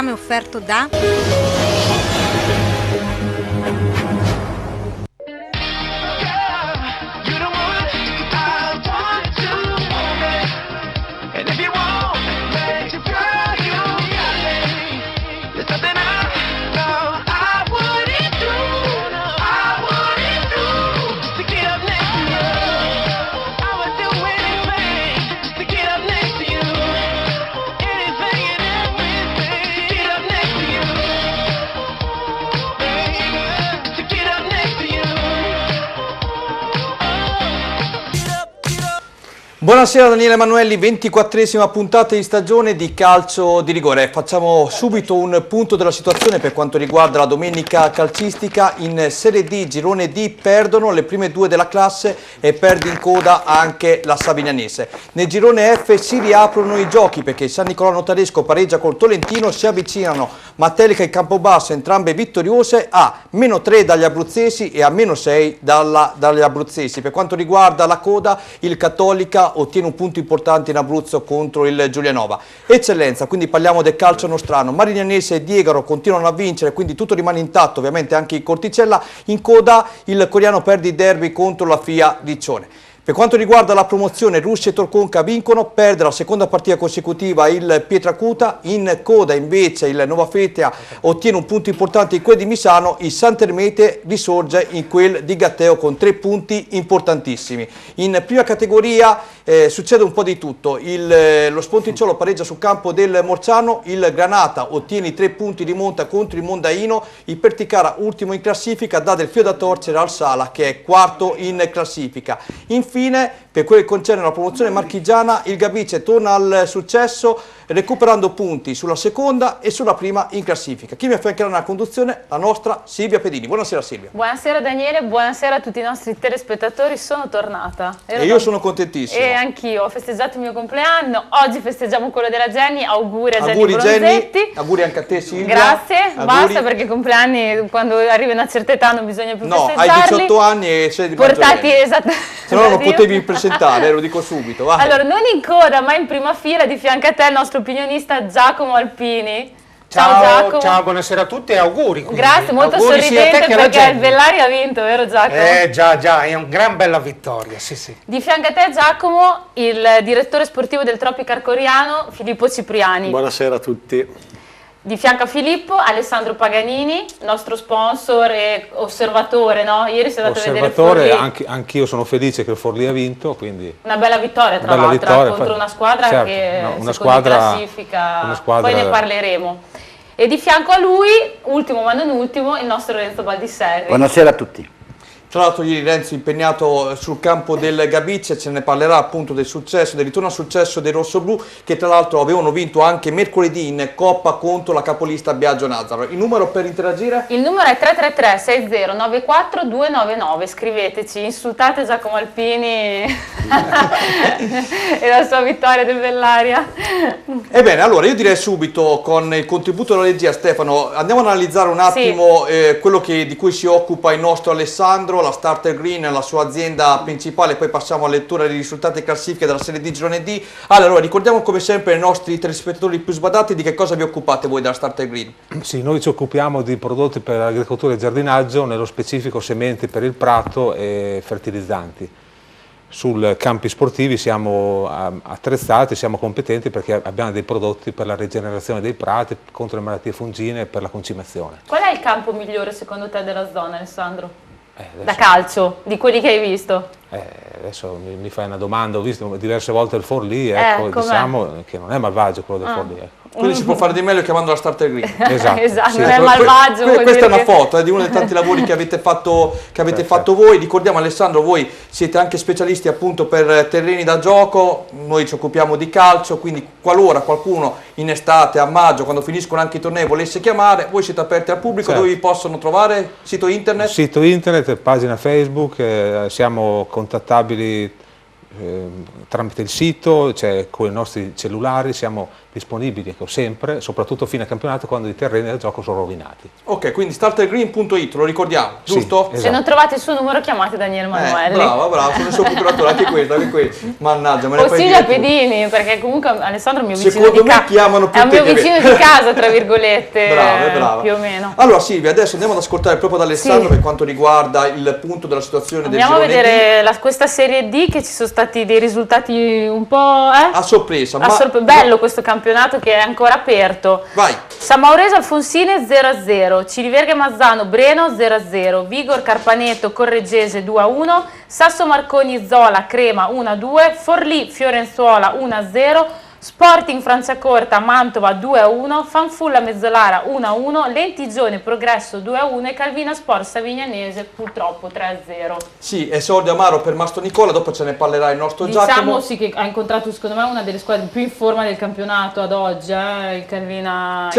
È offerto da Buonasera Daniele Emanuelli, 24esima puntata di stagione di calcio di rigore. Facciamo subito un punto della situazione per quanto riguarda la domenica calcistica. In Serie D, Girone D, perdono le prime due della classe e perde in coda anche la Savignanese. Nel Girone F si riaprono i giochi perché San Nicolò Notaresco pareggia col Tolentino, si avvicinano Mattelica e Campobasso, entrambe vittoriose, a -3 dagli abruzzesi e a -6 dagli abruzzesi. Per quanto riguarda la coda, il Cattolica ottiene un punto importante in Abruzzo contro il Giulianova. Eccellenza, quindi parliamo del calcio nostrano. Marignanese e Diegaro continuano a vincere, quindi tutto rimane intatto, ovviamente anche il Corticella. In coda il Coriano perde il derby contro la FIA Riccione. Per quanto riguarda la promozione, Russia e Torconca vincono, perde la seconda partita consecutiva il Pietracuta, in coda invece il Nova Fetea ottiene un punto importante in quel di Misano, il Santermete risorge in quel di Gatteo con 3 punti importantissimi. In prima categoria succede un po' di tutto, lo Sponticciolo pareggia sul campo del Morciano, il Granata ottiene i 3 punti di monta contro il Mondaino, il Perticara ultimo in classifica dà del filo da torcere al Sala che è quarto in classifica. Infine, per quello che concerne la promozione marchigiana, il Gabice torna al successo recuperando punti sulla seconda e sulla prima in classifica. Chi mi affiancherà nella conduzione? La nostra Silvia Pedini. Buonasera Silvia. Buonasera Daniele, buonasera a tutti i nostri telespettatori, sono tornata. E io sono contentissimo. E anch'io, ho festeggiato il mio compleanno, oggi festeggiamo quello della Jenny, auguri a Auguri Jenny Bronzetti. Jenny, auguri anche a te Silvia. Grazie, auguri. Basta perché i compleanni quando arrivi a una certa età non bisogna più festeggiarli. No, hai 18 anni e sei di portati esattamente. Se no non potevi presentare, lo dico subito. Vai. Allora, non in coda ma in prima fila, di fianco a te il nostro opinionista Giacomo Alpini. Ciao Giacomo. Ciao, buonasera a tutti e auguri. Quindi. Grazie, molto auguri sorridente perché il Bellari ha vinto, vero Giacomo? Già, è una gran bella vittoria, sì. Di fianco a te Giacomo, il direttore sportivo del Tropico Arcoriano, Filippo Cipriani. Buonasera a tutti. Di fianco a Filippo, Alessandro Paganini, nostro sponsor e osservatore, no? Ieri sei andato a vedere il Forlì. Anch'io sono felice che il Forlì ha vinto, quindi... Una bella vittoria tra l'altro, contro una squadra che una squadra classifica, poi ne parleremo. E di fianco a lui, ultimo ma non ultimo, il nostro Renzo Baldisserri. Buonasera a tutti. Tra l'altro ieri Renzo impegnato sul campo del Gabice, ce ne parlerà appunto del successo, del ritorno al successo dei rossoblù che tra l'altro avevano vinto anche mercoledì in Coppa contro la capolista Biagio Nazaro. Il numero per interagire? Il numero è 333 6094 299, scriveteci, insultate Giacomo Alpini e la sua vittoria del Bellaria. Ebbene, allora io direi subito con il contributo della regia Stefano, andiamo ad analizzare un attimo quello di cui si occupa il nostro Alessandro, la Starter Green, la sua azienda principale, poi passiamo alla lettura dei risultati e classifiche della Serie D Girone D. Allora, ricordiamo come sempre ai nostri telespettatori più sbadati di che cosa vi occupate voi della Starter Green. Sì, noi ci occupiamo di prodotti per agricoltura e giardinaggio, nello specifico sementi per il prato e fertilizzanti. Sul campi sportivi siamo attrezzati, siamo competenti perché abbiamo dei prodotti per la rigenerazione dei prati, contro le malattie fungine e per la concimazione. Qual è il campo migliore secondo te della zona, Alessandro? Da calcio, di quelli che hai visto? Adesso mi fai una domanda, ho visto diverse volte il Forlì, ecco, diciamo che non è malvagio quello del Forlì. Quindi si può fare di meglio chiamando la Starter Green. Esatto, sì. Non è malvagio. Questa è una foto di uno dei tanti lavori che avete fatto voi. Ricordiamo Alessandro, voi siete anche specialisti appunto per terreni da gioco, noi ci occupiamo di calcio, quindi qualora qualcuno in estate, a maggio, quando finiscono anche i tornei volesse chiamare, voi siete aperti al pubblico, dove vi possono trovare? Sito internet? Sito internet, pagina Facebook, siamo contattabili tramite il sito, cioè con i nostri cellulari, siamo disponibili sempre, soprattutto fine campionato quando i terreni del gioco sono rovinati. Ok, quindi startergreen.it, lo ricordiamo, giusto? Sì, esatto. Se non trovate il suo numero chiamate Daniele Manuelli. Bravo, sono il suo procuratore, anche questo. Mannaggia, me ne o Silvia Pedini, perché comunque Alessandro è il mio vicino secondo me chiamano è un mio vicino di casa, tra virgolette, brava. più o meno. Allora Silvia, adesso andiamo ad ascoltare proprio da Alessandro per quanto riguarda il punto della situazione del girone D. Andiamo a vedere questa Serie D, che ci sono stati dei risultati un po' a sorpresa. Bello questo campionato che è ancora aperto. Vai. San Maurese Alfonsine 0-0, Ciriverga Mazzano Breno 0-0, Vigor Carpaneto Correggese 2-1, Sasso Marconi Zola Crema 1-2, Forlì Fiorenzuola 1-0, Sporting Franciacorta Mantova 2-1, Fanfulla Mezzolara 1-1, Lentigione Progresso 2-1 e Calvina Sport Savignanese purtroppo 3-0. Sì, esordio amaro per Mastro Nicola, dopo ce ne parlerà il nostro Giacomo. Diciamo sì che ha incontrato secondo me una delle squadre più in forma del campionato ad oggi, il Calvina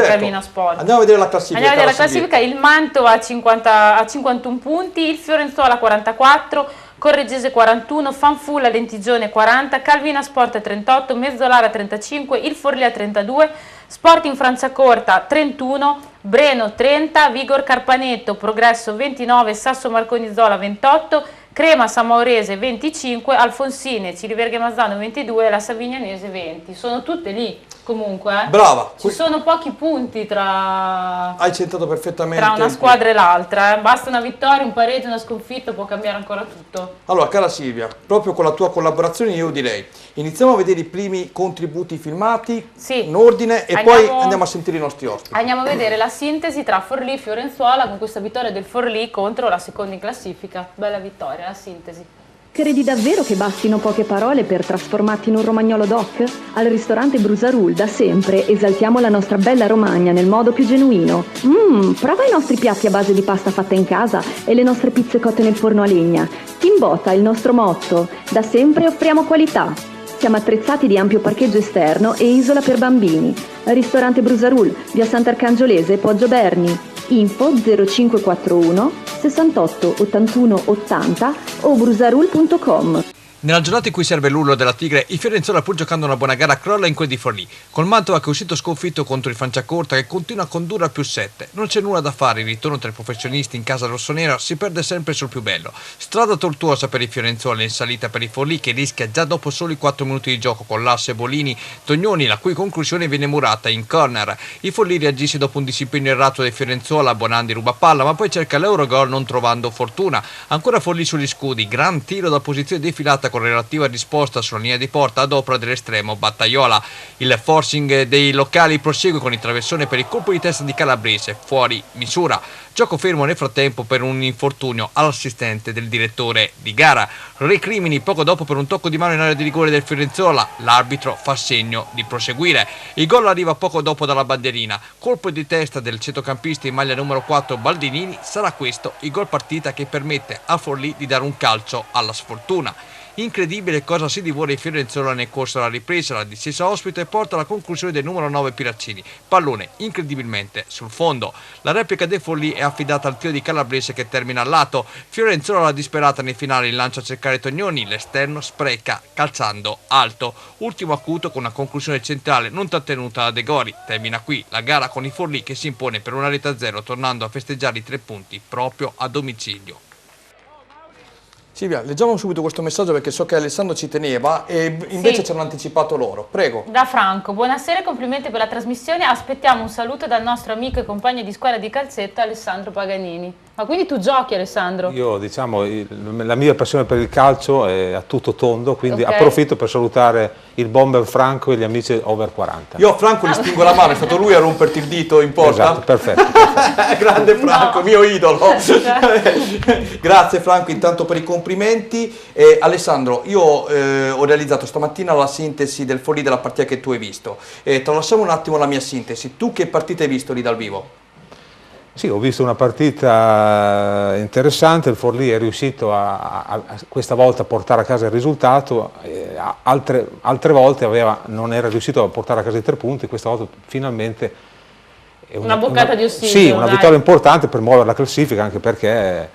Sport. Andiamo a vedere la classifica. Il Mantova ha 51 punti, il Fiorenzuola 44, Correggese 41, Fanfulla Lentigione 40, Calvina Sport 38, Mezzolara 35, il Forlì 32, Sporting Franciacorta 31, Breno 30, Vigor Carpaneto Progresso 29, Sasso Marconizola 28, Crema San Maurese 25, Alfonsine Ciriverga Mazzano 22 e la Savignanese 20. Sono tutte lì comunque. Brava. Ci sono pochi punti tra... Hai centrato perfettamente. Tra una squadra e l'altra. Basta una vittoria, un pareggio, una sconfitta, può cambiare ancora tutto. Allora, cara Silvia, proprio con la tua collaborazione io direi, iniziamo a vedere i primi contributi filmati in ordine e poi andiamo a sentire i nostri ospiti. Andiamo a vedere la sintesi tra Forlì e Fiorenzuola con questa vittoria del Forlì contro la seconda in classifica. Bella vittoria, la sintesi. Credi davvero che bastino poche parole per trasformarti in un romagnolo doc? Al ristorante Brusarul da sempre esaltiamo la nostra bella Romagna nel modo più genuino. Prova i nostri piatti a base di pasta fatta in casa e le nostre pizze cotte nel forno a legna. Timbota è il nostro motto. Da sempre offriamo qualità. Siamo attrezzati di ampio parcheggio esterno e isola per bambini. Ristorante Brusarul, via Sant'Arcangiolese, Poggio Berni. Info 0541 68 81 80 o brusarul.com. Nella giornata in cui serve l'urlo della Tigre, il Fiorenzuola, pur giocando una buona gara, crolla in quel di Forlì, col Mantova che è uscito sconfitto contro il Franciacorta che continua a condurre al +7. Non c'è nulla da fare, il ritorno tra i professionisti in casa rossonera si perde sempre sul più bello. Strada tortuosa per il Fiorenzuola in salita per il Forlì che rischia già dopo soli 4 minuti di gioco con l'asse Bolini-Tognoni, la cui conclusione viene murata in corner. Il Forlì reagisce dopo un disciplino errato del Fiorenzuola, Bonandi ruba palla ma poi cerca l'Eurogol non trovando fortuna. Ancora Forlì sugli scudi, gran tiro da posizione defilata con relativa risposta sulla linea di porta ad opera dell'estremo Battaiola. Il forcing dei locali prosegue con il traversone per il colpo di testa di Calabrese, fuori misura. Gioco fermo nel frattempo per un infortunio all'assistente del direttore di gara. Recrimini poco dopo per un tocco di mano in area di rigore del Fiorenzuola. L'arbitro fa segno di proseguire. Il gol arriva poco dopo dalla bandierina. Colpo di testa del centrocampista in maglia numero 4 Baldinini. Sarà questo il gol partita che permette a Forlì di dare un calcio alla sfortuna. Incredibile cosa si divora il Fiorenzuola nel corso della ripresa, la distesa ospite porta alla conclusione del numero 9 Piraccini, pallone incredibilmente sul fondo. La replica del Forlì è affidata al tiro di Calabrese che termina al lato. Fiorenzuola la disperata nei finali, il lancio a cercare Tognoni, l'esterno spreca calzando alto. Ultimo acuto con una conclusione centrale non trattenuta da De Gori. Termina qui la gara con il Forlì che si impone per una rete a 0 tornando a festeggiare i 3 punti proprio a domicilio. Silvia, leggiamo subito questo messaggio perché so che Alessandro ci teneva e invece ci hanno anticipato loro. Prego. Da Franco, buonasera e complimenti per la trasmissione. Aspettiamo un saluto dal nostro amico e compagno di squadra di calcetto Alessandro Paganini. Ma quindi tu giochi, Alessandro? Io, diciamo, la mia passione per il calcio è a tutto tondo, quindi approfitto per salutare il bomber Franco e gli amici over 40. Io a Franco gli spingo la mano, è stato lui a romperti il dito in porta? Esatto, perfetto. Grande Franco, mio idolo. Grazie Franco intanto per i complimenti. Alessandro, io ho realizzato stamattina la sintesi del Forlì della partita che tu hai visto. Tralasciamo un attimo la mia sintesi. Tu che partita hai visto lì dal vivo? Sì, ho visto una partita interessante, il Forlì è riuscito a questa volta a portare a casa il risultato, altre volte non era riuscito a portare a casa i 3 punti, questa volta finalmente è una boccata di ossigeno. Sì, una vittoria importante per muovere la classifica, anche perché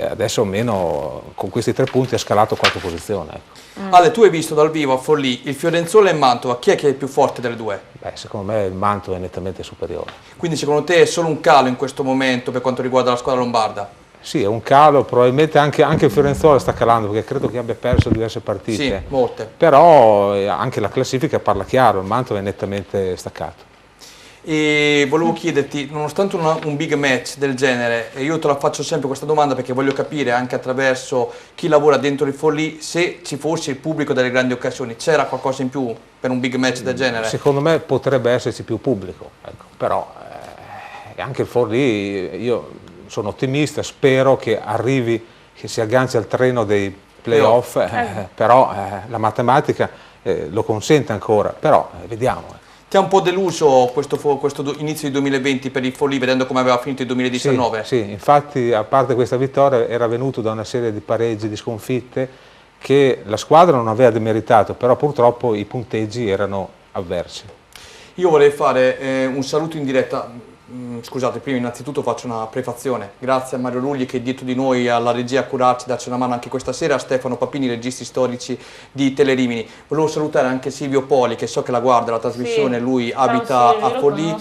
adesso almeno con questi 3 punti ha scalato 4 posizioni. Ecco. Ale, tu hai visto dal vivo a Forlì il Fiorenzuola e il Mantova, chi è che è il più forte delle due? Beh, secondo me il Manto è nettamente superiore. Quindi secondo te è solo un calo in questo momento per quanto riguarda la squadra lombarda? Sì, è un calo, probabilmente anche il Fiorenzuola sta calando perché credo che abbia perso diverse partite. Sì, molte. Però anche la classifica parla chiaro, il Mantova è nettamente staccato. E volevo chiederti, nonostante un big match del genere, e io te la faccio sempre questa domanda perché voglio capire anche attraverso chi lavora dentro il Forlì, se ci fosse il pubblico delle grandi occasioni, c'era qualcosa in più per un big match del genere? Secondo me potrebbe esserci più pubblico, ecco. Però anche il Forlì, io sono ottimista, spero che arrivi, che si agganci al treno dei playoff, però la matematica lo consente ancora, però vediamo. Ti ha un po' deluso questo inizio di 2020 per il Forlì, vedendo come aveva finito il 2019? Sì, infatti a parte questa vittoria era venuto da una serie di pareggi, di sconfitte che la squadra non aveva demeritato, però purtroppo i punteggi erano avversi. Io vorrei fare un saluto in diretta. Scusate, prima innanzitutto faccio una prefazione. Grazie a Mario Lugli che è dietro di noi alla regia a curarci, darci una mano anche questa sera, a Stefano Papini, registi storici di Telerimini. Volevo salutare anche Silvio Poli, che so che la guarda la trasmissione, sì, lui abita a Forlì.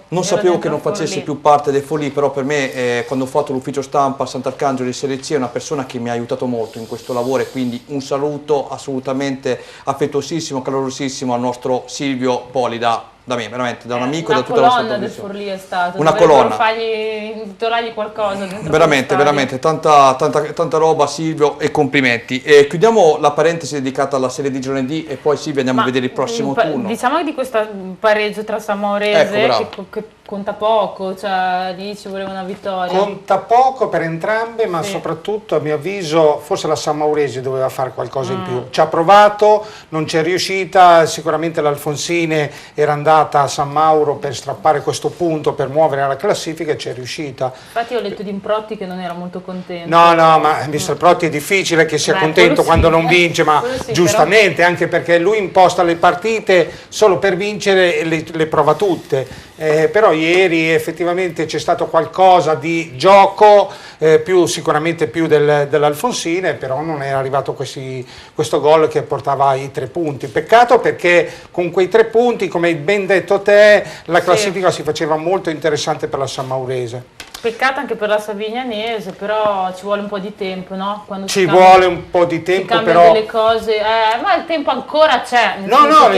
Non sapevo che non facesse più parte del Forlì, però per me quando ho fatto l'ufficio stampa a Sant'Arcangelo di Serie C è una persona che mi ha aiutato molto in questo lavoro, e quindi un saluto assolutamente affettuosissimo, calorosissimo al nostro Silvio Poli da me, veramente, da un amico, da tutta la sua del Forlì è stato. Una colonna. Intitolargli qualcosa dentro veramente, tanta roba, Silvio, e complimenti. E chiudiamo la parentesi dedicata alla Serie di Girone D e poi Silvio andiamo a vedere il prossimo turno. Diciamo di questo pareggio tra San Maurese, che conta poco, cioè lì ci voleva una vittoria. Conta poco per entrambe, ma soprattutto a mio avviso forse la San Maurese doveva fare qualcosa in più. Ci ha provato, non c'è riuscita, sicuramente l'Alfonsine era andata a San Mauro per strappare questo punto, per muovere la classifica, e ci è riuscita. Infatti ho letto di Improtti che non era molto contento. No, ma Mister Protti è difficile che sia contento quando non vince, ma giustamente, però... anche perché lui imposta le partite solo per vincere e le prova tutte. Però ieri effettivamente c'è stato qualcosa di gioco, sicuramente più dell'Alfonsine, però non è arrivato questo gol che portava ai 3 punti. Peccato perché con quei 3 punti, come hai ben detto te, la classifica si faceva molto interessante per la San Maurese. Peccato anche per la Savignanese, però ci vuole un po' di tempo, no? Quando vuole un po' di tempo, però... delle cose, ma il tempo ancora c'è.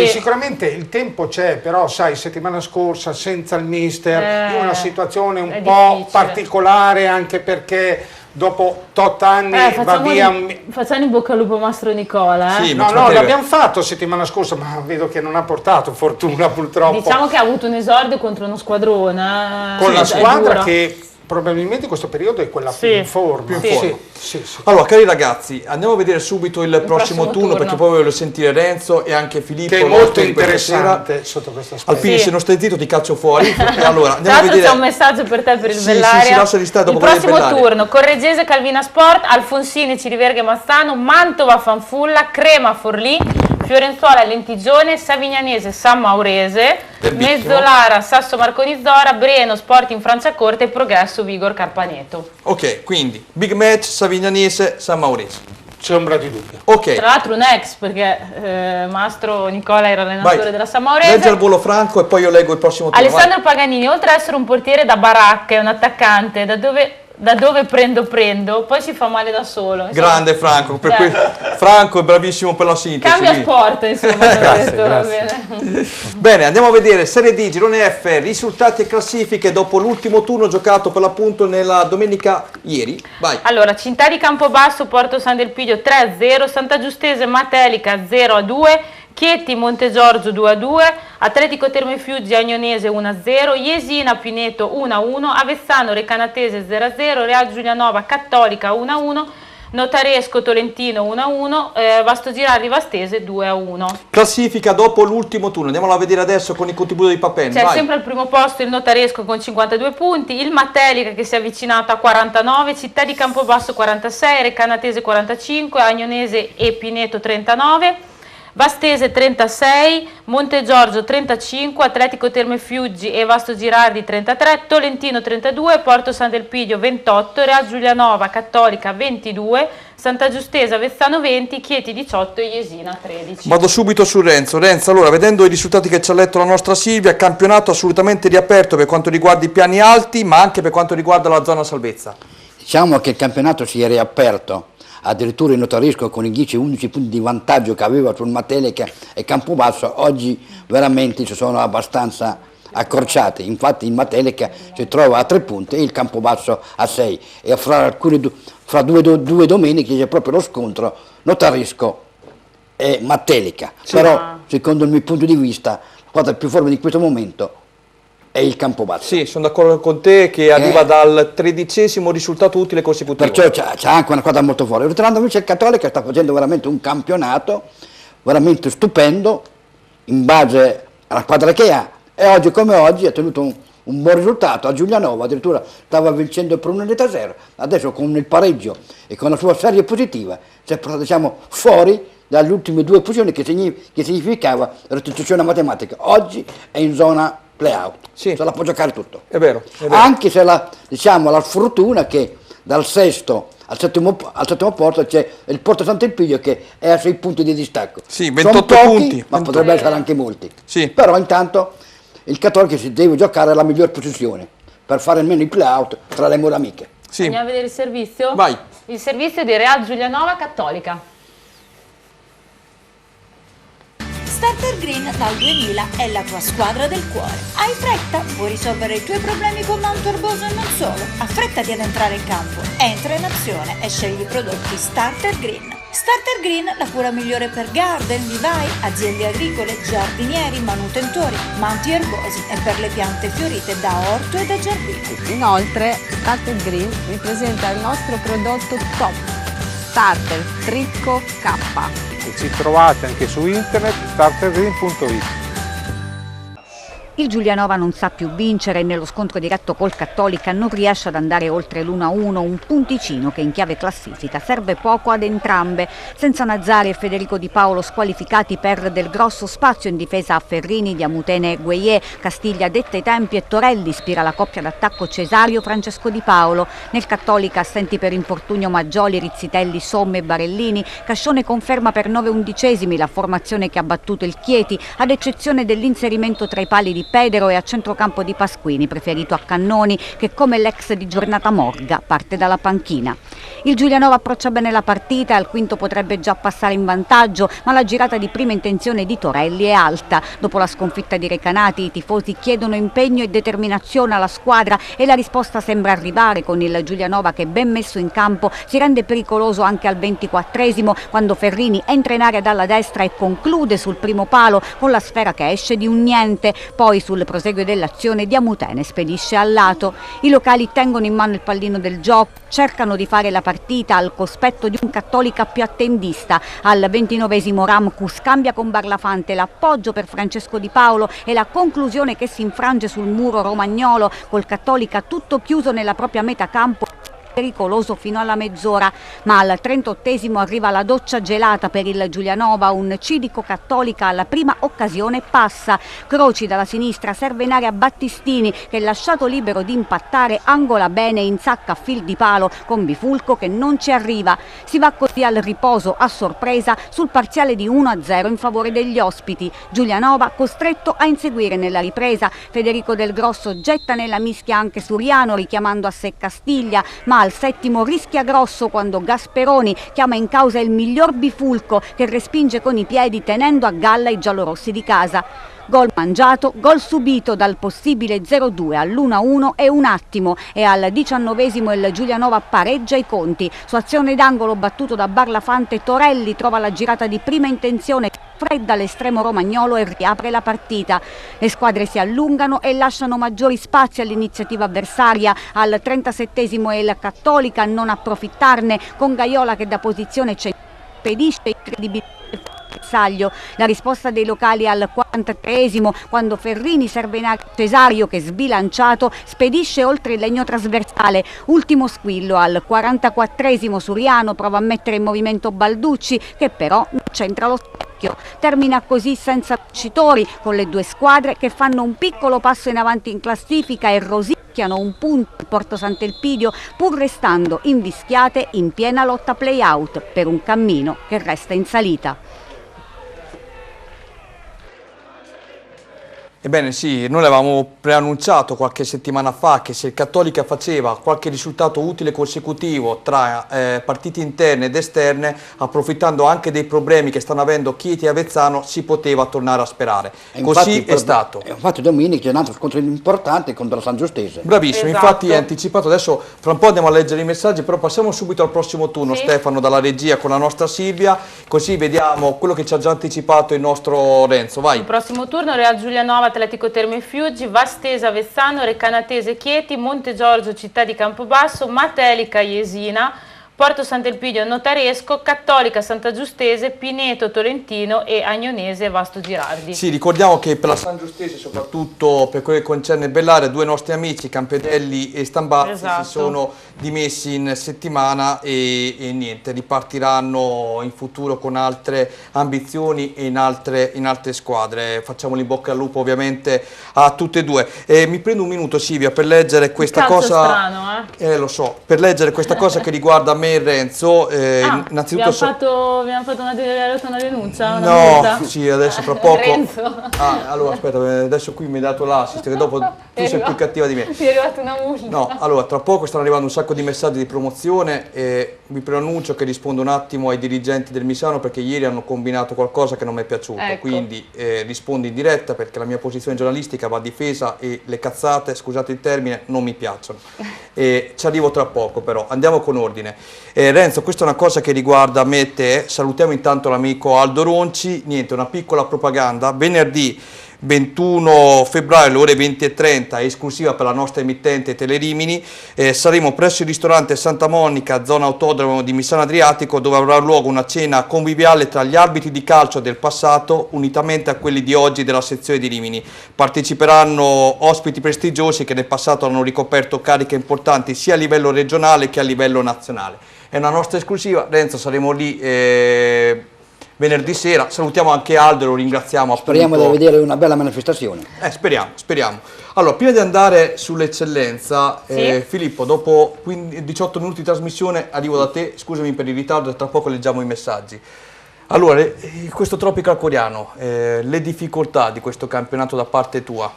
Sicuramente il tempo c'è, però sai, settimana scorsa senza il mister, in una situazione un po' difficile, particolare, anche perché dopo 8 anni va via... Facciamo in bocca al lupo Mastro Nicola. Sì, no, l'abbiamo fatto settimana scorsa, ma vedo che non ha portato fortuna, purtroppo. Diciamo che ha avuto un esordio contro uno squadrone. Con la squadra che... probabilmente in questo periodo è quella più in forma. Sì. Allora, cari ragazzi, andiamo a vedere subito il prossimo turno, perché poi voglio sentire Renzo e anche Filippo, che è molto interessante sotto questo aspetto. Alpini, se non stai zitto ti caccio fuori. Allora, andiamo a vedere. C'è un messaggio per te per il Bellaria. Il prossimo turno: Correggese Calvina Sport, Alfonsine Ciriverga Mazzano, Mantova Fanfulla, Crema Forlì, Fiorenzuola Lentigione, Savignanese San Maurese, Mezzolara Sasso Marconizzora, Breno Sporting Franciacorta e Progresso Vigor Carpaneto. Ok, quindi big match Savignanese San Maurese. C'è ombra di dubbio. Ok. Tra l'altro un ex, perché Mastro Nicola era allenatore della San Maurese. Leggi al volo Franco e poi io leggo il prossimo turno. Alessandro Paganini, oltre ad essere un portiere da baracca, è un attaccante, da dove prendo, poi si fa male da solo. Insomma. Grande Franco, Franco è bravissimo per la sintesi. Cambia sport, insomma. Grazie. Bene, andiamo a vedere Serie D, Girone F, risultati e classifiche dopo l'ultimo turno giocato per l'appunto nella domenica ieri. Vai. Allora, Cintà di Campobasso, Porto San del Pidio 3-0, Santa Giustese Matelica 0-2, Chieti Montegiorgio 2-2, Atletico Terme Fiuggi Agnonese 1-0, Jesina Pineto 1-1, Avezzano Recanatese 0-0, Real Giulianova Cattolica 1-1, Notaresco Tolentino 1-1, Vastogirardi Vastese 2-1. Classifica dopo l'ultimo turno, andiamola a vedere adesso con il contributo di Papen. C'è sempre al primo posto il Notaresco con 52 punti, il Matelica che si è avvicinato a 49, Città di Campobasso 46, Recanatese 45, Agnonese e Pineto 39, Vastese 36, Montegiorgio 35, Atletico Terme Fiuggi e Vasto Girardi 33, Tolentino 32, Porto San Del Pidio 28, Real Giulianova Cattolica 22, Santa Giustesa Vezzano 20, Chieti 18 e Jesina 13. Vado subito su Renzo. Renzo, allora, vedendo i risultati che ci ha letto la nostra Silvia, campionato assolutamente riaperto per quanto riguarda i piani alti, ma anche per quanto riguarda la zona salvezza. Diciamo che il campionato si è riaperto, addirittura il Notarisco con i 10-11 punti di vantaggio che aveva sul Matelica e Campobasso, oggi veramente si sono abbastanza accorciati. Infatti il Matelica si trova a 3 punti e il Campobasso a 6, e fra due domeniche c'è proprio lo scontro Notarisco e Matelica. Sì. Però secondo il mio punto di vista la squadra più forte di questo momento è il Campobasso. Sì, sono d'accordo con te, che arriva dal 13° risultato utile consecutivo. Perciò c'è anche una squadra molto forte. Ritornando invece al Cattolica, sta facendo veramente un campionato veramente stupendo in base alla squadra che ha, e oggi come oggi ha tenuto un buon risultato. A Giulianova addirittura stava vincendo per 1-0, adesso con il pareggio e con la sua serie positiva si è portato, diciamo, fuori dalle ultime 2 posizioni, che significava restituzione matematica. Oggi è in zona play-out, se la può giocare tutto. È vero. Anche se la sfortuna che dal sesto al settimo posto c'è il Porto Sant'Elpidio che è a 6 punti di distacco. Sì, 28 pochi, punti. ma potrebbe essere anche molti. Sì. Però intanto il Cattolica si deve giocare alla miglior posizione per fare almeno il play-out tra le mura amiche. Sì. Andiamo a vedere il servizio? Vai. Il servizio di Real Giulianova Cattolica. Starter Green dal 2000 è la tua squadra del cuore. Hai fretta? Vuoi risolvere i tuoi problemi con Mount Urboso e non solo? Affrettati ad entrare in campo, entra in azione e scegli i prodotti Starter Green. Starter Green, la cura migliore per garden, vivai, aziende agricole, giardinieri, manutentori, manti erbosi e per le piante fiorite da orto e da giardino. Inoltre, Starter Green vi presenta il nostro prodotto top, Starter Tricco K. E ci trovate anche su internet, startergreen.it. Il Giulianova non sa più vincere e nello scontro diretto col Cattolica non riesce ad andare oltre l'1-1, un punticino che in chiave classifica serve poco ad entrambe. Senza Nazzari e Federico Di Paolo squalificati perde del grosso spazio in difesa a Ferrini, Diamutene e Gueye. Castiglia detta i tempi e Torelli ispira la coppia d'attacco Cesario-Francesco Di Paolo. Nel Cattolica assenti per infortunio Maggioli, Rizzitelli, Somme e Barellini. Cascione conferma per 9/11 la formazione che ha battuto il Chieti, ad eccezione dell'inserimento tra i pali di Pedero e a centrocampo di Pasquini, preferito a Cannoni, che come l'ex di Giornata Morga parte dalla panchina. Il Giulianova approccia bene la partita e al quinto potrebbe già passare in vantaggio, ma la girata di prima intenzione di Torelli è alta. Dopo la sconfitta di Recanati i tifosi chiedono impegno e determinazione alla squadra e la risposta sembra arrivare, con il Giulianova che, ben messo in campo, si rende pericoloso anche al 24esimo, quando Ferrini entra in area dalla destra e conclude sul primo palo con la sfera che esce di un niente. Poi sul proseguo dell'azione Diamutene spedisce al lato. I locali tengono in mano il pallino del gioco, cercano di fare la partita al cospetto di un Cattolica più attendista. Al 29esimo Ramcus cambia con Barlafante, l'appoggio per Francesco Di Paolo e la conclusione che si infrange sul muro romagnolo, col Cattolica tutto chiuso nella propria metà campo, pericoloso fino alla mezz'ora, ma al 38esimo arriva la doccia gelata per il Giulianova, un civico Cattolica alla prima occasione passa. Croci dalla sinistra, serve in area Battistini che, lasciato libero di impattare, angola bene e insacca a fil di palo con Bifulco che non ci arriva. Si va così al riposo a sorpresa sul parziale di 1-0 in favore degli ospiti. Giulianova costretto a inseguire nella ripresa. Federico Del Grosso getta nella mischia anche Suriano, richiamando a sé Castiglia, ma al settimo rischia grosso quando Gasperoni chiama in causa il miglior Bifulco che respinge con i piedi tenendo a galla i giallorossi di casa. Gol mangiato, gol subito dal possibile 0-2 all'1-1 e un attimo, e al 19esimo il Giulianova pareggia i conti. Su azione d'angolo battuto da Barlafante, Torelli trova la girata di prima intenzione fredda all'estremo romagnolo e riapre la partita. Le squadre si allungano e lasciano maggiori spazi all'iniziativa avversaria. Al 37esimo è il Cattolica a non approfittarne, con Gaiola che da posizione c'è impedisce incredibilmente bersaglio. La risposta dei locali al 43esimo, quando Ferrini serve in area Cesario che sbilanciato spedisce oltre il legno trasversale. Ultimo squillo al 44esimo, Suriano prova a mettere in movimento Balducci che però non centra lo specchio. Termina così senza vincitori, con le due squadre che fanno un piccolo passo in avanti in classifica e rosicchiano un punto in Porto Sant'Elpidio, pur restando invischiate in piena lotta play-out per un cammino che resta in salita. Ebbene sì, noi l'avevamo preannunciato qualche settimana fa che se il Cattolica faceva qualche risultato utile consecutivo tra partite interne ed esterne, approfittando anche dei problemi che stanno avendo Chieti e Avezzano, si poteva tornare a sperare. Così è stato. Infatti domenica c'è un altro scontro importante contro la San Giustese. Bravissimo, Esatto. Infatti è anticipato, adesso fra un po' andiamo a leggere i messaggi, però passiamo subito al prossimo turno, Sì. Stefano, dalla regia con la nostra Silvia, così vediamo quello che ci ha già anticipato il nostro Renzo, vai. Il prossimo turno Real Giulianova, Atletico Terme Fiuggi, Vastesa Avezzano, Recanatese Chieti, Monte Giorgio Città di Campobasso, Matelica Jesina, Porto Sant'Elpidio Notaresco, Cattolica Santa Giustese, Pineto Tolentino e Agnonese Vasto Girardi. Sì, ricordiamo che per la San Giustese, soprattutto per quello che concerne Bellare, due nostri amici, Campedelli e Stambazzi, Esatto. si sono dimessi in settimana e niente, ripartiranno in futuro con altre ambizioni e in altre squadre. Facciamo in bocca al lupo ovviamente a tutte e due. Mi prendo un minuto, Silvia, per leggere questa Calcio cosa. strano, Lo so, per leggere questa cosa che riguarda me e Renzo. Innanzitutto abbiamo fatto una denuncia? Una no, multa? sì, adesso fra poco. Renzo. Allora aspetta, adesso qui mi hai dato l'assist, che dopo tu sei più cattiva di me. Ti è arrivata una multa. No, allora tra poco stanno arrivando un sacco di messaggi di promozione e vi preannuncio che rispondo un attimo ai dirigenti del Misano perché ieri hanno combinato qualcosa che non mi è piaciuto, Ecco. quindi rispondo in diretta perché la mia posizione giornalistica va difesa e le cazzate, scusate il termine, non mi piacciono. Ci arrivo tra poco però, andiamo con ordine. Renzo, questa è una cosa che riguarda me e te, salutiamo intanto l'amico Aldo Ronci, niente, una piccola propaganda, venerdì 21 febbraio alle ore 20:30, esclusiva per la nostra emittente Telerimini, saremo presso il ristorante Santa Monica, zona autodromo di Misano Adriatico, dove avrà luogo una cena conviviale tra gli arbitri di calcio del passato, unitamente a quelli di oggi della sezione di Rimini. Parteciperanno ospiti prestigiosi che nel passato hanno ricoperto cariche importanti sia a livello regionale che a livello nazionale. È una nostra esclusiva, Renzo, saremo lì venerdì sera, salutiamo anche Aldo, lo ringraziamo. Speriamo di vedere una bella manifestazione. Speriamo. Allora, prima di andare sull'eccellenza, Sì. Filippo, dopo 18 minuti di trasmissione arrivo da te, scusami per il ritardo, tra poco leggiamo i messaggi. Allora, questo Tropical Coreano, le difficoltà di questo campionato da parte tua?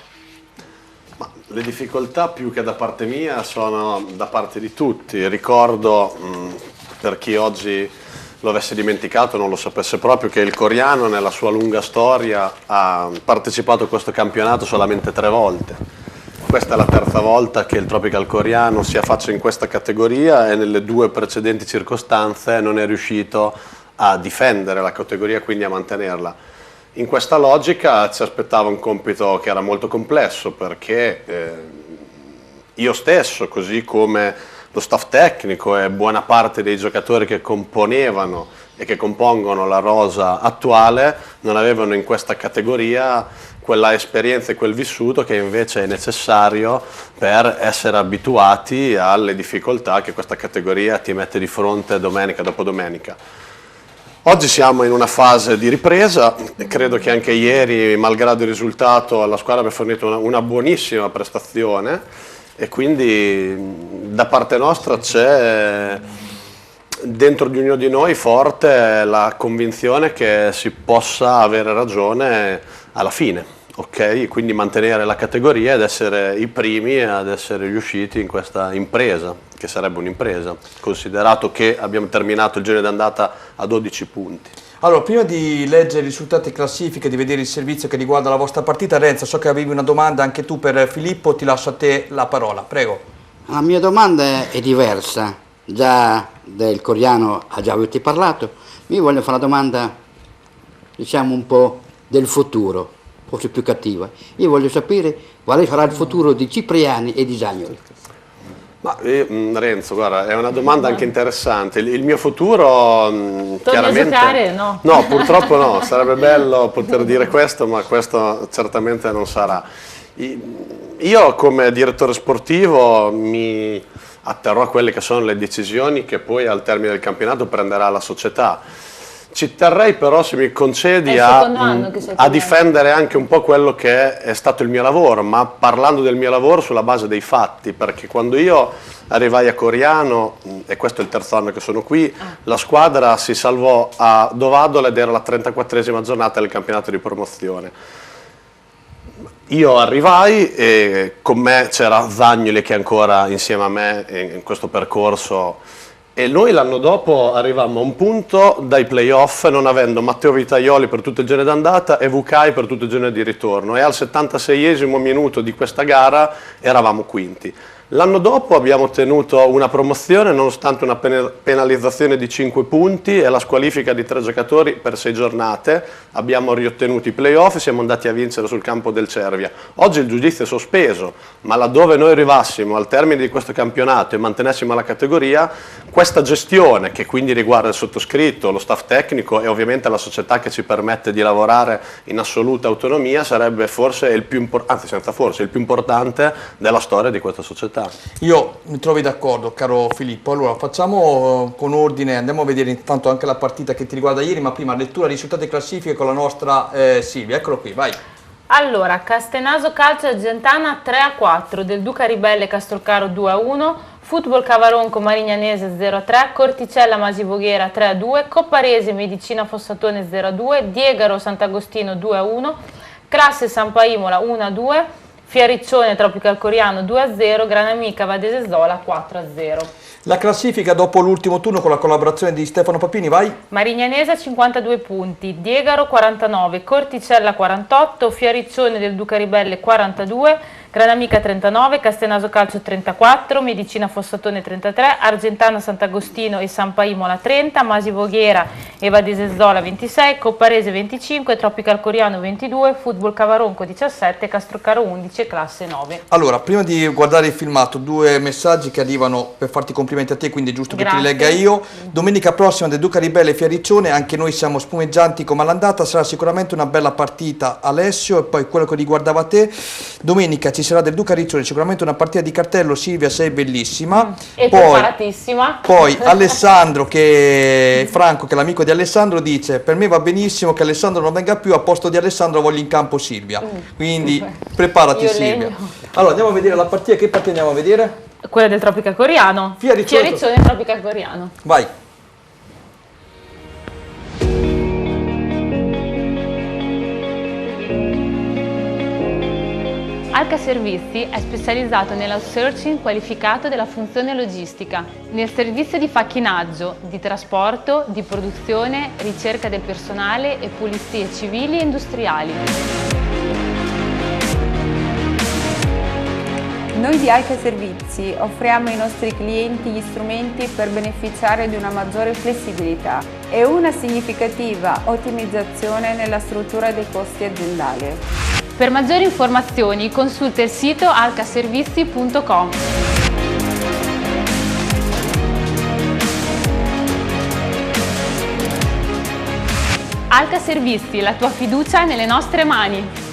Ma le difficoltà più che da parte mia sono da parte di tutti. Ricordo, per chi oggi lo avesse dimenticato, non lo sapesse proprio, che il Coriano nella sua lunga storia ha partecipato a questo campionato solamente 3 volte. Questa è la terza volta che il Tropical Coriano si affaccia in questa categoria e nelle 2 precedenti circostanze non è riuscito a difendere la categoria, quindi a mantenerla. In questa logica ci aspettava un compito che era molto complesso perché io stesso, così come lo staff tecnico e buona parte dei giocatori che componevano e che compongono la rosa attuale non avevano in questa categoria quella esperienza e quel vissuto che invece è necessario per essere abituati alle difficoltà che questa categoria ti mette di fronte domenica dopo domenica. Oggi siamo in una fase di ripresa e credo che anche ieri, malgrado il risultato, la squadra abbia fornito una buonissima prestazione e quindi da parte nostra c'è dentro di ognuno di noi forte la convinzione che si possa avere ragione alla fine, ok? Quindi mantenere la categoria ed essere i primi ad essere riusciti in questa impresa, che sarebbe un'impresa, considerato che abbiamo terminato il girone d'andata a 12 punti. Allora, prima di leggere i risultati classifiche, di vedere il servizio che riguarda la vostra partita, Renzo, so che avevi una domanda anche tu per Filippo, ti lascio a te la parola, prego. La mia domanda è diversa, già del Coriano ha già avete parlato, io voglio fare una domanda, diciamo un po' del futuro, forse più cattiva. Io voglio sapere quale sarà il futuro di Cipriani e di Zagnoli. Ma Renzo, guarda, è una domanda anche interessante. Il mio futuro chiaramente... a giocare? No. No, purtroppo no, sarebbe bello poter dire questo, ma questo certamente non sarà. Io come direttore sportivo mi atterrò a quelle che sono le decisioni che poi al termine del campionato prenderà la società. Ci terrei però, se mi concedi, a difendere anche un po' quello che è stato il mio lavoro, ma parlando del mio lavoro sulla base dei fatti, perché quando io arrivai a Coriano, e questo è il terzo anno che sono qui, la squadra si salvò a Dovadola ed era la 34esima giornata del campionato di promozione. Io arrivai e con me c'era Zagnoli, che è ancora insieme a me in questo percorso, e noi l'anno dopo arrivammo a un punto dai playoff non avendo Matteo Vitaioli per tutto il girone d'andata e Vucai per tutto il girone di ritorno, e al 76esimo minuto di questa gara eravamo quinti. L'anno dopo abbiamo ottenuto una promozione nonostante una penalizzazione di 5 punti e la squalifica di 3 giocatori per 6 giornate. Abbiamo riottenuto i playoff e siamo andati a vincere sul campo del Cervia. Oggi il giudizio è sospeso, ma laddove noi arrivassimo al termine di questo campionato e mantenessimo la categoria, questa gestione, che quindi riguarda il sottoscritto, lo staff tecnico e ovviamente la società che ci permette di lavorare in assoluta autonomia, sarebbe forse il più importante, senza forse, il più importante della storia di questa società. Io mi trovi d'accordo, caro Filippo. Allora facciamo con ordine, andiamo a vedere intanto anche la partita che ti riguarda ieri, ma prima lettura risultati e classifiche con la nostra Silvia. Eccolo qui, vai. Allora, Castenaso Calcio Argentana 3-4, Del Duca Ribelle Castrocaro 2-1, Football Cavaronco Marignanese 0-3, Corticella Masi Voghera 3-2, Copparese Medicina Fossatone 0-2, Diegaro Sant'Agostino 2-1, Classe Sampa Imola 1-2, Fiariccione Tropical Coriano 2-0, Granamica Vadese Zola 4-0. La classifica dopo l'ultimo turno con la collaborazione di Stefano Papini, vai. Marignanese 52 punti, Diegaro 49, Corticella 48, Fiariccione del Duca Ribelle 42, Granamica 39, Castenaso Calcio 34, Medicina Fossatone 33, Argentano Sant'Agostino e Sampa Imola 30, Masi Voghera e Vadese Zola 26, Copparese 25, Tropical Coriano 22, Football Cavaronco 17, Castrocaro 11 e Classe 9. Allora, prima di guardare il filmato, 2 messaggi che arrivano per farti complimenti a te, quindi è giusto che ti li legga io. Domenica prossima del Duca Ribelle e Fiariccione, anche noi siamo spumeggianti come all'andata, sarà sicuramente una bella partita, Alessio. E poi quello che riguardava te, domenica ci sarà del Duca Riccione, sicuramente una partita di cartello. Silvia, sei bellissima e preparatissima. Poi Alessandro, Franco, che è l'amico di Alessandro, dice: per me va benissimo che Alessandro non venga più, a posto di Alessandro voglio in campo Silvia. Quindi preparati Silvia. Allora andiamo a vedere la partita. Che partita andiamo a vedere? Quella del Tropical Coriano. Fiariccione Tropical Coriano. Vai. Alca Servizi è specializzato nell'outsourcing qualificato della funzione logistica, nel servizio di facchinaggio, di trasporto, di produzione, ricerca del personale e pulizie civili e industriali. Noi di Alca Servizi offriamo ai nostri clienti gli strumenti per beneficiare di una maggiore flessibilità e una significativa ottimizzazione nella struttura dei costi aziendali. Per maggiori informazioni consulta il sito alcaservizi.com. Alca Servizi, la tua fiducia nelle nostre mani.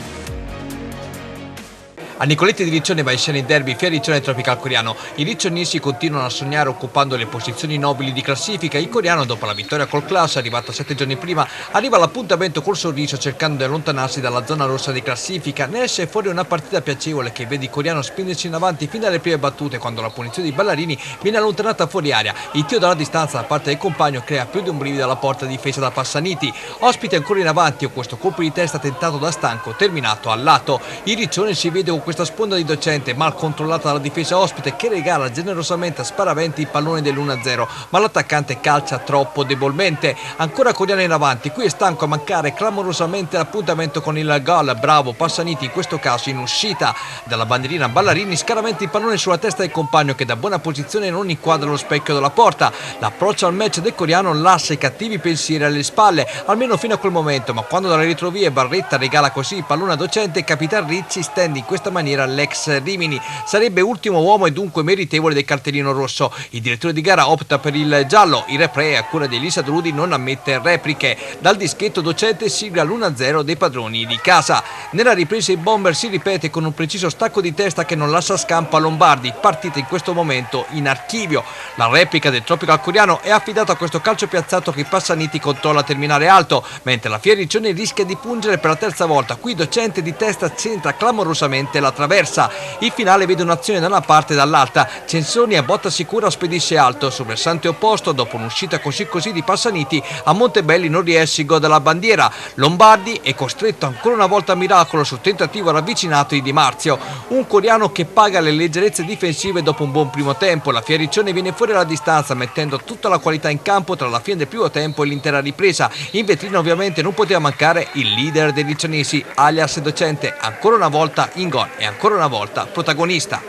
A Nicoletti di Riccione va in scena il derby Fiariccione Tropical Coriano. I riccionesi continuano a sognare occupando le posizioni nobili di classifica. Il Coriano, dopo la vittoria col Class, arrivata 7 giorni prima, arriva all'appuntamento col sorriso cercando di allontanarsi dalla zona rossa di classifica. Ne esce fuori una partita piacevole che vede il Coriano spingersi in avanti fino alle prime battute, quando la punizione di Ballarini viene allontanata fuori area. Il tiro dalla distanza da parte del compagno crea più di un brivido alla porta difesa da Passaniti. Ospite ancora in avanti, con questo colpo di testa tentato da Stanco, terminato al lato. Il Riccione si vede con questa sponda di Docente mal controllata dalla difesa ospite, che regala generosamente a Sparaventi il pallone dell'1-0, ma l'attaccante calcia troppo debolmente. Ancora Coriano in avanti, qui è Stanco a mancare clamorosamente l'appuntamento con il gol. Bravo Passaniti, in questo caso in uscita dalla bandierina Ballarini, scaraventa il pallone sulla testa del compagno, che da buona posizione non inquadra lo specchio della porta. L'approccio al match del Coriano lascia i cattivi pensieri alle spalle, almeno fino a quel momento, ma quando dalle ritrovie Barretta regala così il pallone a Docente, Capitan Ricci stende in questa maniera l'ex Rimini. Sarebbe ultimo uomo e dunque meritevole del cartellino rosso. Il direttore di gara opta per il giallo. Il replay a cura di Elisa Drudi non ammette repliche. Dal dischetto Docente sigla l'1-0 dei padroni di casa. Nella ripresa il bomber si ripete con un preciso stacco di testa che non lascia scampo a Lombardi, partita in questo momento in archivio. La replica del Tropical Coriano è affidata a questo calcio piazzato che Passaniti controlla a terminare alto, mentre la Fioriccione rischia di pungere per la terza volta. Qui Docente di testa centra clamorosamente la traversa. Il finale vede un'azione da una parte e dall'altra. Censoni a botta sicura spedisce alto. Sul versante opposto, dopo un'uscita così di Passaniti, a Montebelli non riesce gode la bandiera. Lombardi è costretto ancora una volta a miracolo sul tentativo ravvicinato di Di Marzio. Un Coriano che paga le leggerezze difensive dopo un buon primo tempo. La Fioriccione viene fuori alla distanza mettendo tutta la qualità in campo tra la fine del primo tempo e l'intera ripresa. In vetrina ovviamente non poteva mancare il leader dei riccionesi, alias Docente, ancora una volta in gol e ancora una volta protagonista.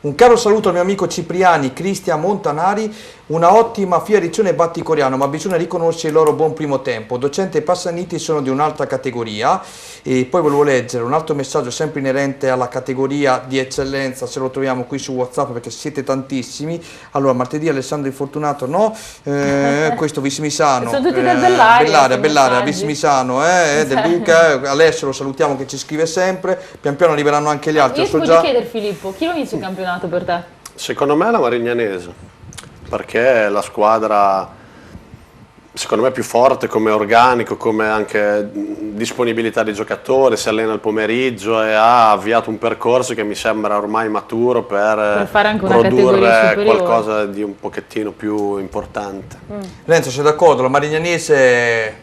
Un caro saluto al mio amico Cipriani, Cristian Montanari, una ottima Fioriccione batti Coriano, ma bisogna riconoscere il loro buon primo tempo. Docente e Passaniti sono di un'altra categoria. E poi volevo leggere un altro messaggio sempre inerente alla categoria di eccellenza, se lo troviamo qui su WhatsApp perché siete tantissimi. Allora, martedì Alessandro Infortunato, no, questo Visimisano, sono tutti del Bellaria, Bellaria, Visimisano, del Duca, Alessio lo salutiamo che ci scrive sempre, pian piano arriveranno anche gli altri. Io ti voglio chiedere, Filippo, chi lo vince il campionato per te? Secondo me è la Marignanese, perché è la squadra secondo me più forte come organico, come anche disponibilità di giocatori, si allena il pomeriggio e ha avviato un percorso che mi sembra ormai maturo per fare anche una produrre qualcosa di un pochettino più importante. Renzo, sei d'accordo? La Marignanese...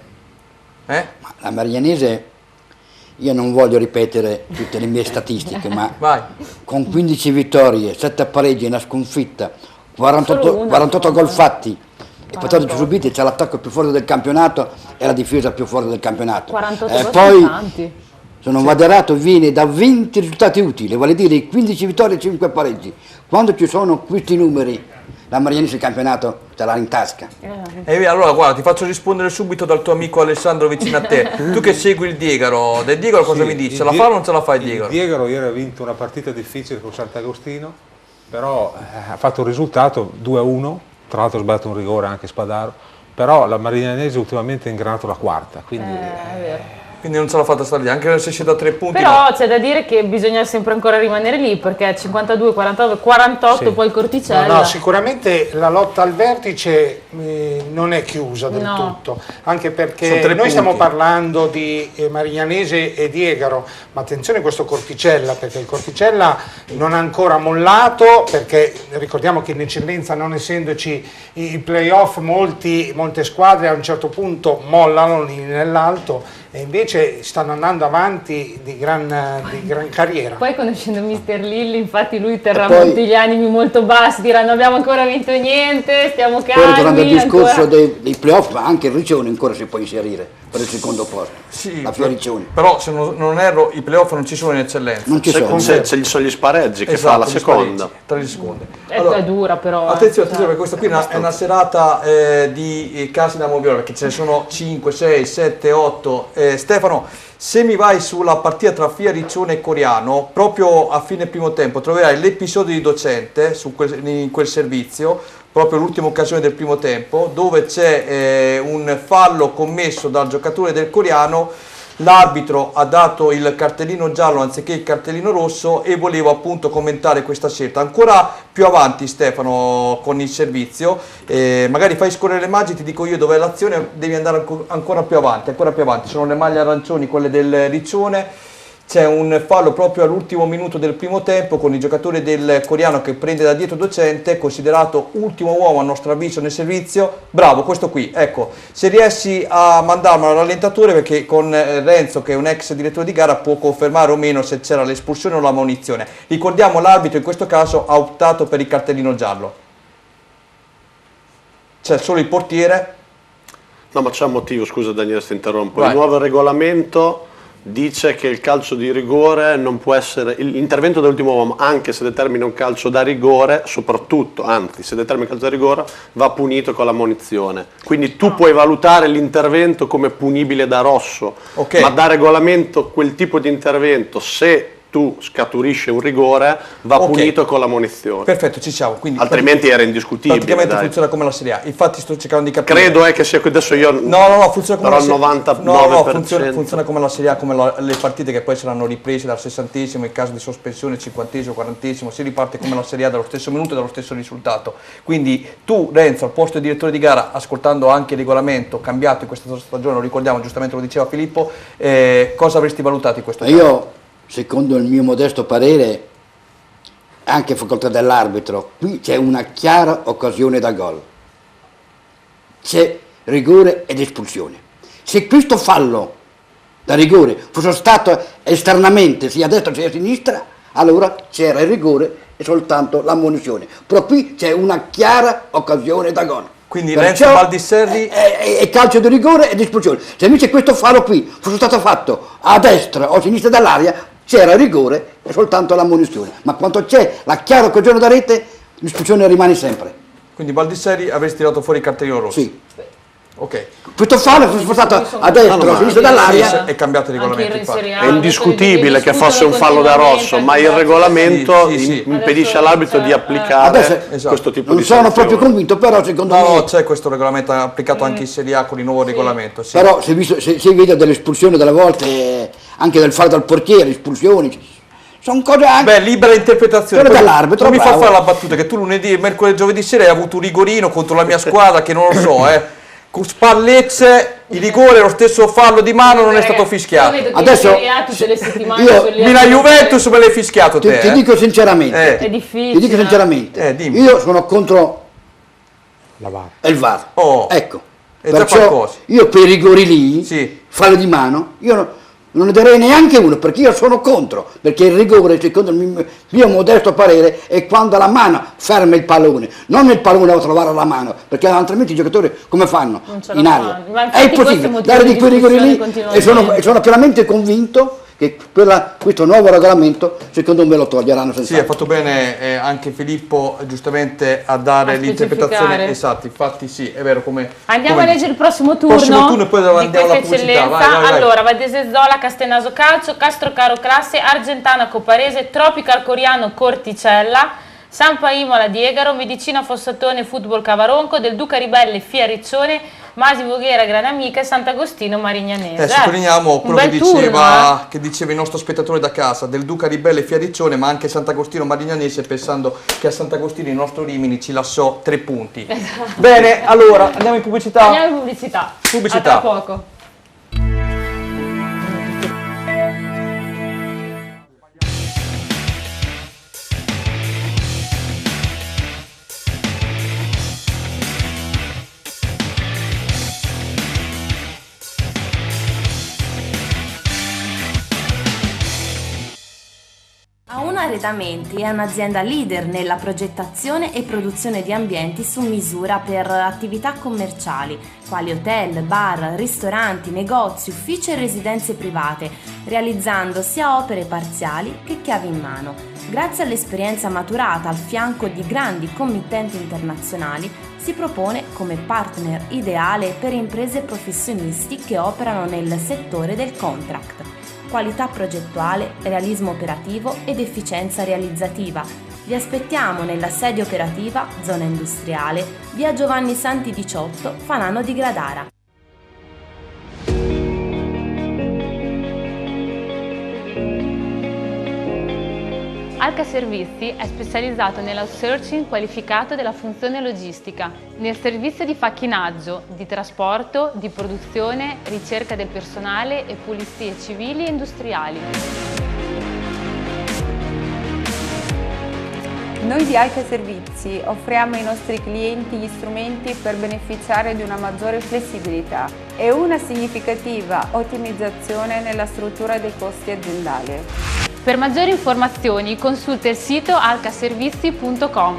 La Marignanese, io non voglio ripetere tutte le mie statistiche, ma con 15 vittorie, 7 pareggi e una sconfitta, 48 gol fatti e 14 subiti, c'è l'attacco più forte del campionato e la difesa più forte del campionato. 48 poi sono moderato, viene da 20 risultati utili, vale dire 15 vittorie e 5 pareggi. Quando ci sono questi numeri, la Marignanese il campionato ce l'ha in tasca. Allora guarda, ti faccio rispondere subito dal tuo amico Alessandro vicino a te. Tu che segui il Diegaro, del Diegaro cosa mi dici? Ce la fa o non ce la fa il Diegaro? Il Diegaro ieri ha vinto una partita difficile con Sant'Agostino, però ha fatto un risultato 2-1, tra l'altro ha sbagliato un rigore anche Spadaro, però la Marignanese ultimamente ha ingranato la quarta, quindi... È vero. Quindi non ce l'ha fatta stare lì, anche se esce da 3 punti. Però c'è da dire che bisogna sempre ancora rimanere lì, perché 52, 49, 48 poi il Corticella. No, sicuramente la lotta al vertice non è chiusa del tutto, anche perché noi stiamo parlando di Marignanese e Diegaro, ma attenzione a questo Corticella, perché il Corticella non ha ancora mollato, perché ricordiamo che in eccellenza, non essendoci i playoff, molte squadre a un certo punto mollano lì nell'alto e invece stanno andando avanti di gran carriera. Poi conoscendo Mister Lilli, infatti lui terrà molti gli animi molto bassi, dirà non abbiamo ancora vinto niente, stiamo calmi. Poi tornando al discorso dei playoff, ma anche il Riccione ancora si può inserire per il secondo posto, la Fioriccione. Però se non erro i playoff non ci sono in eccellenza. Non ci sono. Se ci sono gli spareggi che fa la seconda. Tra le seconde. Allora, è dura però. Attenzione, perché questa qui è una serata di casi da moviola, perché ce ne sono 5, 6, 7, 8. Stefano, se mi vai sulla partita tra Fioriccione e Coriano, proprio a fine primo tempo troverai l'episodio di Docente in quel servizio, proprio l'ultima occasione del primo tempo, dove c'è un fallo commesso dal giocatore del Coriano. L'arbitro ha dato il cartellino giallo anziché il cartellino rosso e volevo appunto commentare questa scelta. Ancora più avanti Stefano con il servizio, magari fai scorrere le immagini, ti dico io dov'è l'azione, devi andare ancora più avanti, sono le maglie arancioni, quelle del Riccione. C'è un fallo proprio all'ultimo minuto del primo tempo con il giocatore del Coriano che prende da dietro Docente, considerato ultimo uomo a nostro avviso nel servizio. Bravo, questo qui, ecco, se riesci a mandarmelo al rallentatore, perché con Renzo che è un ex direttore di gara può confermare o meno se c'era l'espulsione o la munizione. Ricordiamo, l'arbitro in questo caso ha optato per il cartellino giallo. C'è solo il portiere. No, ma c'è un motivo, scusa Daniele se ti interrompo. Vai. Il nuovo regolamento dice che il calcio di rigore non può essere, l'intervento dell'ultimo uomo, anche se determina un calcio da rigore, soprattutto, anzi, se determina un calcio da rigore, va punito con la munizione. Quindi tu puoi valutare l'intervento come punibile da rosso, ma da regolamento quel tipo di intervento, se tu scaturisci un rigore, va punito con la munizione. Perfetto, ci siamo. Quindi altrimenti era indiscutibile. Praticamente funziona come la Serie A. Infatti sto cercando di capire. Credo che sia adesso io. No, funziona come però la Serie A. No, funziona come la Serie A, come le partite che poi saranno riprese dal 60esimo, in caso di sospensione, 50esimo, 40esimo, si riparte come la Serie A dallo stesso minuto e dallo stesso risultato. Qudi tu, Renzo, al posto di direttore di gara, ascoltando anche il regolamento cambiato in questa stagione, lo ricordiamo, giustamente lo diceva Filippo, cosa avresti valutato in questo caso? Io, secondo il mio modesto parere, anche facoltà dell'arbitro, qui c'è una chiara occasione da gol. C'è rigore ed espulsione. Se questo fallo da rigore fosse stato esternamente, sia a destra sia a sinistra, allora c'era il rigore e soltanto l'ammonizione. Però qui c'è una chiara occasione da gol. Quindi Renzo Baldisserri è calcio di rigore ed espulsione. Se invece questo fallo qui fosse stato fatto a destra o a sinistra dall'area, c'era il rigore e soltanto l'ammonizione. Ma quando c'è la chiara occasione da rete, l'espulsione rimane sempre. Quindi Baldisserri avresti tirato fuori il cartellino rosso? Sì. Ok. Questo fallo fosse stato a destra o a sinistra dall'area, è cambiato il regolamento. È indiscutibile che fosse un fallo da rosso, ma il regolamento impedisce all'arbitro di applicare questo tipo di sanzione. non sono proprio convinto, però secondo me... No, c'è questo regolamento applicato anche in Serie A con il nuovo regolamento. Sì. Però se vede delle espulsioni delle volte, anche del fallo dal portiere, espulsioni... Sono cose anche... Beh, libera interpretazione. Dall'arbitro, non mi fa fare la battuta che tu lunedì, mercoledì, giovedì sera hai avuto un rigorino contro la mia squadra che non lo so, con Spallezze, il rigore, lo stesso fallo di mano non è stato fischiato. Adesso tutte le settimane Milan-Juventus me l'hai fischiato te. Ti dico sinceramente. È difficile. Ti dico sinceramente. Io sono contro il VAR. Ecco. Perciò io per i rigori lì, fallo di mano, io non ne darei neanche uno, perché io sono contro, perché il rigore, secondo il mio modesto parere, è quando la mano ferma il pallone, non il pallone a trovare la mano, perché altrimenti i giocatori come fanno in aria? È impossibile dare di quei rigori lì e sono pienamente convinto che questo nuovo regolamento secondo me lo toglieranno senza. Sì, ha fatto bene anche Filippo giustamente a dare l'interpretazione esatta, infatti sì, è vero come... Andiamo a leggere il prossimo turno e poi andiamo alla pubblicità. Vai. Allora, Vadese Zola, Castenaso Calcio, Castrocaro Classe, Argentana Coparese, Tropical Coriano Corticella, Sampa Imola Diegaro, Medicina Fossatone Football Cavaronco, Del Duca Ribelle Fia Riccione, Masi Voghera Granamica e Sant'Agostino Marignanese. Sottolineiamo quello che diceva il nostro spettatore da casa, Del Duca Ribelle Fiariccione, ma anche Sant'Agostino Marignanese, pensando che a Sant'Agostino il nostro Rimini ci lasciò 3 punti. Esatto. Bene, allora andiamo in pubblicità. Andiamo in pubblicità. A tra poco. A1 Arredamenti è un'azienda leader nella progettazione e produzione di ambienti su misura per attività commerciali, quali hotel, bar, ristoranti, negozi, uffici e residenze private, realizzando sia opere parziali che chiavi in mano. Grazie all'esperienza maturata al fianco di grandi committenti internazionali, si propone come partner ideale per imprese e professionisti che operano nel settore del contract. Qualità progettuale, realismo operativo ed efficienza realizzativa. Vi aspettiamo nella sede operativa, zona industriale, via Giovanni Santi 18, Fanano di Gradara. Alca Servizi è specializzato nell'outsourcing qualificato della funzione logistica, nel servizio di facchinaggio, di trasporto, di produzione, ricerca del personale e pulizie civili e industriali. Noi di Alca Servizi offriamo ai nostri clienti gli strumenti per beneficiare di una maggiore flessibilità e una significativa ottimizzazione nella struttura dei costi aziendali. Per maggiori informazioni consulta il sito alcaservizi.com.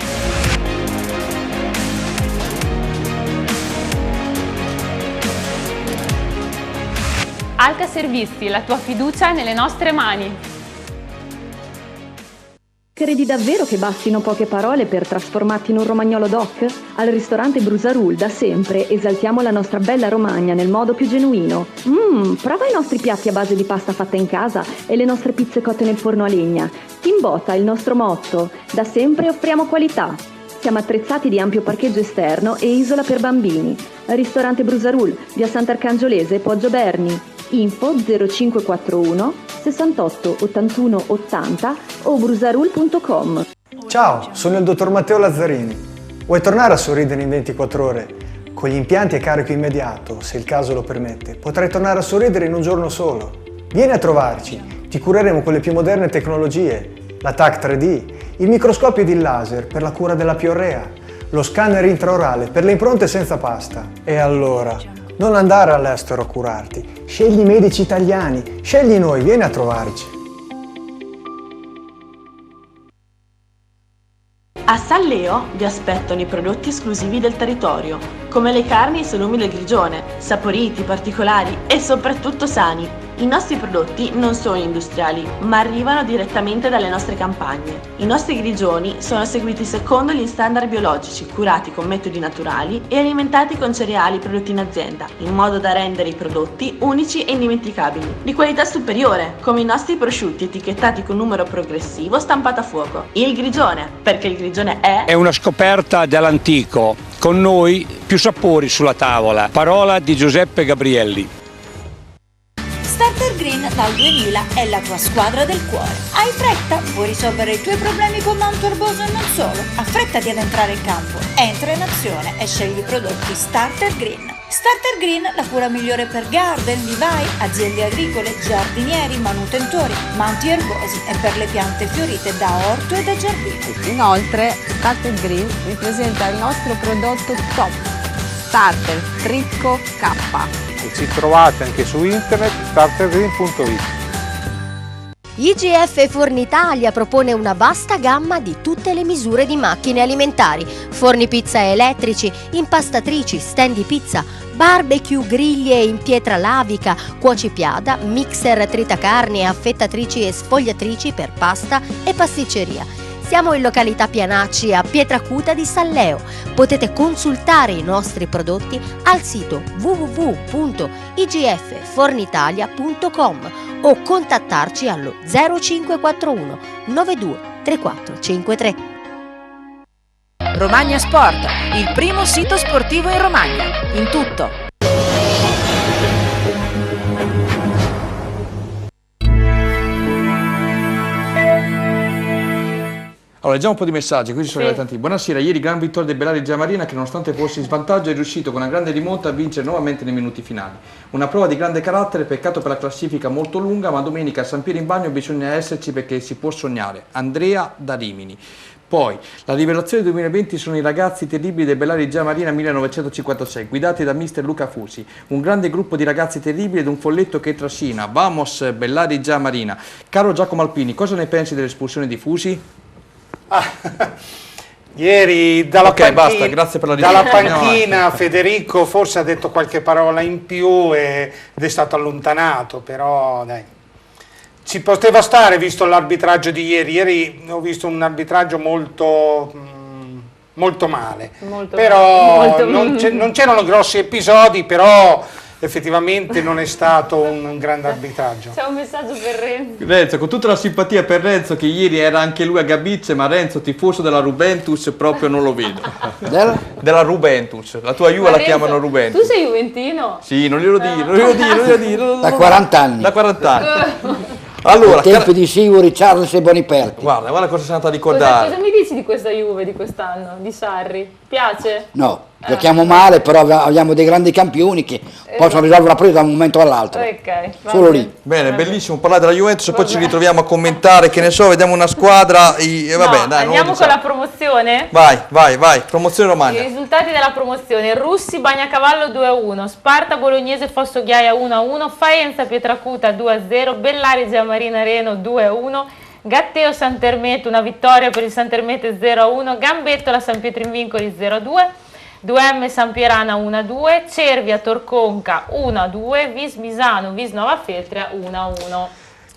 Alca Servizi, la tua fiducia nelle nostre mani. Credi davvero che bastino poche parole per trasformarti in un romagnolo doc? Al ristorante Brusarul da sempre esaltiamo la nostra bella Romagna nel modo più genuino. Prova i nostri piatti a base di pasta fatta in casa e le nostre pizze cotte nel forno a legna. Timbota è il nostro motto. Da sempre offriamo qualità. Siamo attrezzati di ampio parcheggio esterno e isola per bambini. Ristorante Brusarul, via Sant'Arcangiolese, Poggio Berni. Info 0541 68 81 80 o brusarul.com. Ciao, sono il dottor Matteo Lazzarini. Vuoi tornare a sorridere in 24 ore? Con gli impianti a carico immediato, se il caso lo permette, potrai tornare a sorridere in un giorno solo. Vieni a trovarci, ti cureremo con le più moderne tecnologie, la TAC 3D, il microscopio ed il laser per la cura della piorrea, lo scanner intraorale per le impronte senza pasta. E allora, non andare all'estero a curarti, scegli i medici italiani, scegli noi, vieni a trovarci. A San Leo vi aspettano i prodotti esclusivi del territorio, come le carni e i salumi del Grigione, saporiti, particolari e soprattutto sani. I nostri prodotti non sono industriali, ma arrivano direttamente dalle nostre campagne. I nostri grigioni sono seguiti secondo gli standard biologici, curati con metodi naturali e alimentati con cereali prodotti in azienda, in modo da rendere i prodotti unici e indimenticabili, di qualità superiore, come i nostri prosciutti etichettati con numero progressivo stampato a fuoco. Il Grigione, perché il Grigione è una scoperta dell'antico, con noi più sapori sulla tavola. Parola di Giuseppe Gabrielli. Starter Green dal 2000 è la tua squadra del cuore. Hai fretta? Vuoi risolvere i tuoi problemi con manto erboso e non solo? Affrettati ad entrare in campo. Entra in azione e scegli i prodotti Starter Green. Starter Green, la cura migliore per garden, vivai, aziende agricole, giardinieri, manutentori, manti erbosi e per le piante fiorite da orto e da giardino. Inoltre, Starter Green vi presenta il nostro prodotto top, Starter Tricco K. E ci trovate anche su internet startergreen.it. IGF Fornitalia propone una vasta gamma di tutte le misure di macchine alimentari, forni pizza elettrici, impastatrici, stand di pizza, barbecue, griglie in pietra lavica, cuocipiada, mixer tritacarni, affettatrici e sfogliatrici per pasta e pasticceria. Siamo in località Pianacci a Pietracuta di San Leo. Potete consultare i nostri prodotti al sito www.igffornitalia.com o contattarci allo 0541 92 3453. Romagna Sport, il primo sito sportivo in Romagna, in tutto. Allora, leggiamo un po' di messaggi, qui ci sono arrivati tanti. Buonasera, ieri gran vittoria del Bellari Giamarina che nonostante fosse in svantaggio è riuscito con una grande rimonta a vincere nuovamente nei minuti finali. Una prova di grande carattere, peccato per la classifica molto lunga, ma domenica a San Piero in Bagno bisogna esserci perché si può sognare. Andrea da Rimini. Poi, la rivelazione del 2020 sono i ragazzi terribili del Bellari Giamarina 1956, guidati da mister Luca Fusi. Un grande gruppo di ragazzi terribili ed un folletto che trascina. Vamos Bellari Giamarina. Caro Giacomo Alpini, cosa ne pensi dell'espulsione di Fusi? Ieri dalla basta, grazie per la risposta. Dalla panchina Federico forse ha detto qualche parola in più ed è stato allontanato, però dai, ci poteva stare visto l'arbitraggio di ieri. Ieri ho visto un arbitraggio molto male, però non c'erano grossi episodi, però effettivamente non è stato un grande arbitraggio. C'è un messaggio per Renzo. Renzo, con tutta la simpatia per Renzo, che ieri era anche lui a Gabizze, ma Renzo, tifoso della Rubentus, proprio non lo vedo. Della Rubentus, la tua Juve la chiamano Rubentus. Tu sei juventino? Sì, non glielo dire. Da 40 anni. Da 40 anni. Allora, ai tempi di Sivori, Charles e Boniperti. Guarda cosa sei andato a ricordare. Cosa mi dici di questa Juve di quest'anno, di Sarri? Piace? No, giochiamo male, però abbiamo dei grandi campioni che possono risolvere la presa da un momento all'altro. Solo lì. Bene, bellissimo parlare della Juventus, poi ci ritroviamo a commentare, che ne so, vediamo una squadra andiamo con la promozione? Vai, promozione Romagna. I risultati della promozione: Russi Bagnacavallo 2-1, Sparta Bolognese Fosso Ghiaia 1-1, Faenza Pietracuta 2-0, Bellari Giamarina Reno 2-1, Gatteo Santermete, una vittoria per il Santermete 0-1, Gambettola San Pietro in Vincoli 0-2, 2M San Pierana 1-2, Cervia Torconca 1-2, Vis Misano Vis Nova Feltria 1-1.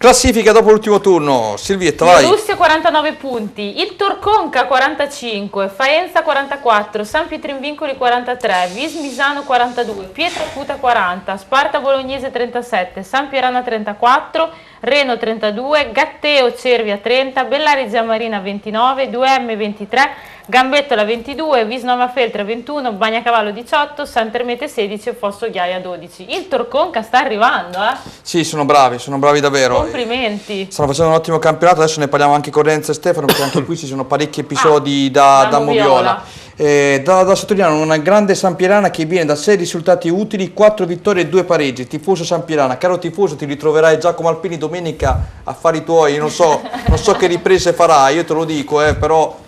Classifica dopo l'ultimo turno, Silvietta, vai. Russia 49 punti, il Torconca 45, Faenza 44, San Pietro in Vincoli 43, Vis Misano 42, Pietracuta 40, Sparta Bolognese 37, San Pierana 34, Reno 32, Gatteo Cervia 30, Bellari Giammarina 29, 2M 23, Gambettola 22, Visnova Feltre 21, Bagnacavallo 18, Sant'Ermete 16 e Fosso Ghiaia 12. Il Torconca sta arrivando, Sì, sono bravi davvero. Complimenti. Stanno facendo un ottimo campionato, adesso ne parliamo anche con Renzo e Stefano, perché anche qui ci sono parecchi episodi da Moviola. Da sottolineare una grande Sampierana che viene da 6 risultati utili, 4 vittorie e 2 pareggi. Tifoso Sampierana, caro tifoso, ti ritroverai Giacomo Alpini domenica a fare i tuoi, non so che riprese farai, io te lo dico, però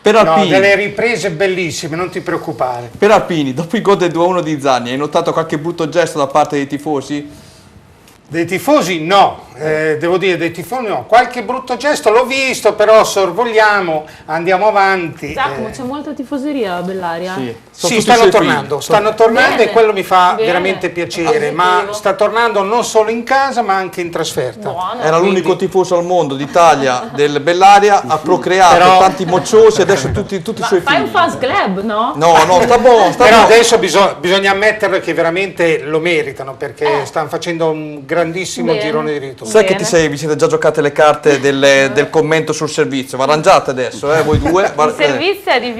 per Alpini, no, delle riprese bellissime, non ti preoccupare. Per Alpini, dopo il gol del 2-1 di Zanni, hai notato qualche brutto gesto da parte dei tifosi? Dei tifosi no, devo dire dei tifosi no, qualche brutto gesto l'ho visto, però sorvogliamo, andiamo avanti. Giacomo, c'è molta tifoseria a Bellaria? Sì, stanno tornando bene, e quello mi fa veramente piacere, ma sta tornando non solo in casa ma anche in trasferta. Era l'unico tifoso al mondo d'Italia del Bellaria, ha procreato tanti mocciosi, adesso tutti i suoi figli. Fai un fans club, no? No, sta buono. Però adesso bisogna ammettere che veramente lo meritano, perché stanno facendo un grandissimo girone di ritorno. Sai che vi siete già giocate le carte del commento sul servizio, ma arrangiate adesso, voi due. Il servizio è di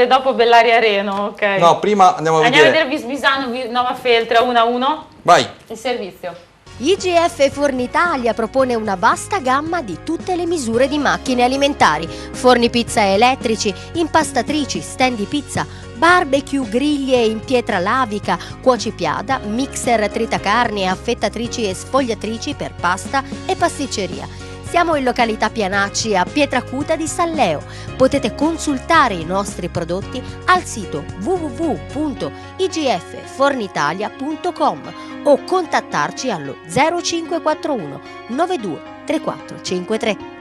dopo Bellaria Reno, ok. No, prima andiamo a vedere Vismisano Nova Feltre 1-1. Vai. Il servizio. IGF Fornitalia propone una vasta gamma di tutte le misure di macchine alimentari, forni pizza elettrici, impastatrici, stand di pizza, barbecue, griglie in pietra lavica, cuocipiada, mixer tritacarni, affettatrici e sfogliatrici per pasta e pasticceria. Siamo in località Pianacci a Pietracuta di Salleo. Potete consultare i nostri prodotti al sito www.igffornitalia.com o contattarci allo 0541 92 3453.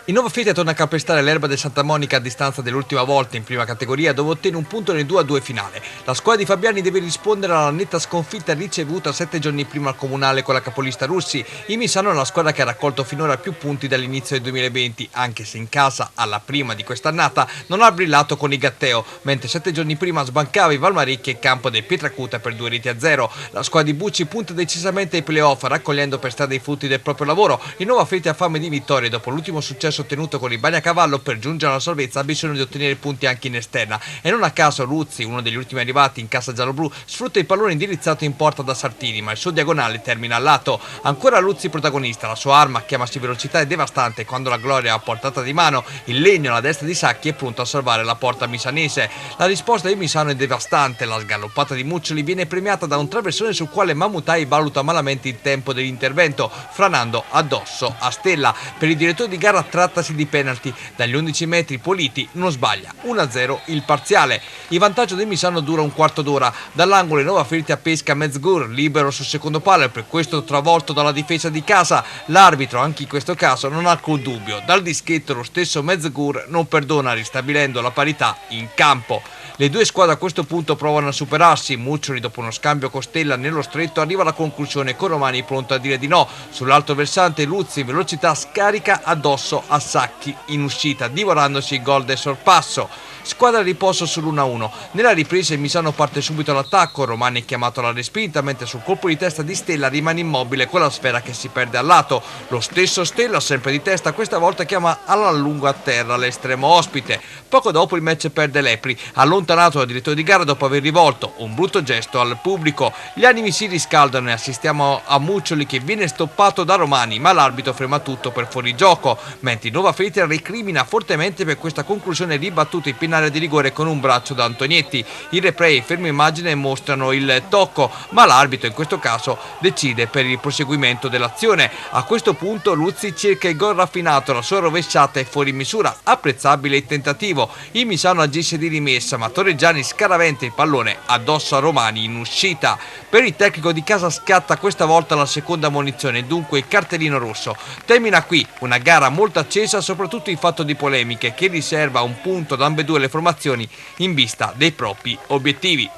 Il Nova Fiat torna a calpestare l'Erba del Santa Monica a distanza dell'ultima volta in prima categoria, dove ottenne un punto nel 2-2 finale. La squadra di Fabiani deve rispondere alla netta sconfitta ricevuta 7 giorni prima al comunale con la capolista Russi. I Misano è la squadra che ha raccolto finora più punti dall'inizio del 2020, anche se in casa, alla prima di quest'annata, non ha brillato con i Gatteo, mentre 7 giorni prima sbancava i Valmaricchi in campo del Pietracuta per 2-0. La squadra di Bucci punta decisamente ai playoff, raccogliendo per strada i frutti del proprio lavoro. Il Nova Fiat ha fame di vittorie dopo l'ultimo successo ottenuto con il Bagnacavallo. Per giungere alla salvezza ha bisogno di ottenere punti anche in esterna, e non a caso Luzzi, uno degli ultimi arrivati in casa gialloblu, sfrutta il pallone indirizzato in porta da Sartini, ma il suo diagonale termina al lato. Ancora Luzzi protagonista, la sua arma, chiamasi velocità, è devastante. Quando la gloria è a portata di mano, il legno alla destra di Sacchi è pronto a salvare la porta misanese. La risposta di Misano è devastante, la sgaloppata di Muccioli viene premiata da un traversone sul quale Mamutai valuta malamente il tempo dell'intervento, franando addosso a Stella. Per il direttore di gara trattasi di penalty, dagli 11 metri Politi non sbaglia, 1-0 il parziale. Il vantaggio del Misano dura un quarto d'ora, dall'angolo il Nova Fiat pesca Mezgur libero sul secondo palo, e per questo travolto dalla difesa di casa. L'arbitro anche in questo caso non ha alcun dubbio, dal dischetto lo stesso Mezgur non perdona, ristabilendo la parità in campo. Le due squadre a questo punto provano a superarsi. Muccioli, dopo uno scambio con Stella nello stretto, arriva alla conclusione con Romani pronto a dire di no. Sull'alto versante Luzzi in velocità scarica addosso a Sacchi in uscita, divorandosi il gol del sorpasso. Squadra a riposo sull'1-1. Nella ripresa il Misano parte subito all'attacco, Romani è chiamato alla respinta, mentre sul colpo di testa di Stella rimane immobile con la sfera che si perde al lato. Lo stesso Stella, sempre di testa, questa volta chiama all'allungo a terra l'estremo ospite. Poco dopo il match perde Lepri, allontanato dal direttore di gara dopo aver rivolto un brutto gesto al pubblico. Gli animi si riscaldano e assistiamo a Muccioli che viene stoppato da Romani, ma l'arbitro ferma tutto per fuorigioco, mentre il Nova Fiat recrimina fortemente per questa conclusione ribattuta in area di rigore con un braccio da Antonietti. I replay in ferma immagine mostrano il tocco, ma l'arbitro in questo caso decide per il proseguimento dell'azione. A questo punto Luzzi cerca il gol raffinato, la sua rovesciata è fuori misura, apprezzabile il tentativo. Il Misano agisce di rimessa, ma Torreggiani scaraventa il pallone addosso a Romani in uscita. Per il tecnico di casa scatta questa volta la seconda ammonizione, dunque il cartellino rosso. Termina qui una gara molto accesa, soprattutto in fatto di polemiche, che riserva un punto ad ambedue le formazioni in vista dei propri obiettivi.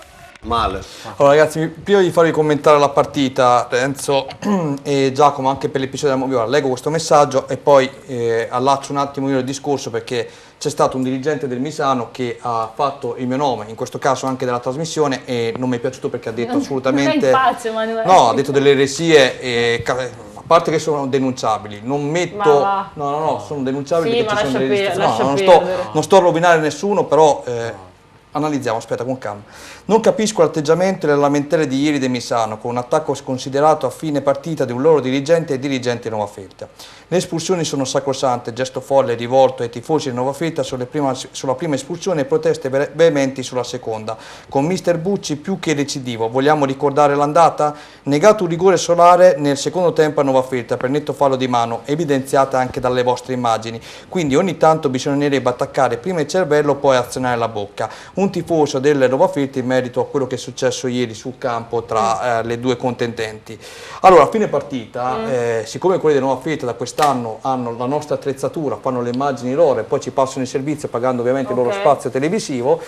Male. Allora ragazzi, prima di farvi commentare la partita, Renzo e Giacomo, anche per l'episodio della Moviola, leggo questo messaggio e poi allaccio un attimo io il discorso, perché c'è stato un dirigente del Misano che ha fatto il mio nome, in questo caso anche della trasmissione, e non mi è piaciuto perché ha detto assolutamente... Non è in pace, Manuele. No, ha detto delle eresie a parte che sono denunciabili, non metto... No, sono denunciabili sì, perché ci sono delle registrazioni. lascia Non sto a rovinare nessuno, però... analizziamo, aspetta, con calma. Non capisco l'atteggiamento e le lamentele di ieri del Misano, con un attacco sconsiderato a fine partita di un loro dirigente e dirigente di Nova Felta. Le espulsioni sono sacrosante, gesto folle rivolto ai tifosi di Nova Felta sulla prima espulsione e proteste veementi sulla seconda, con mister Bucci più che recidivo. Vogliamo ricordare l'andata? Negato un rigore solare nel secondo tempo a Nova Felta per netto fallo di mano, evidenziata anche dalle vostre immagini. Quindi ogni tanto bisognerebbe attaccare prima il cervello, poi azionare la bocca. Un tifoso del Nova Felta in merito a quello che è successo ieri sul campo tra le due contendenti. Allora, a fine partita, siccome quelli del Nova Felta da quest'anno hanno la nostra attrezzatura, fanno le immagini loro e poi ci passano il servizio pagando ovviamente il loro spazio televisivo,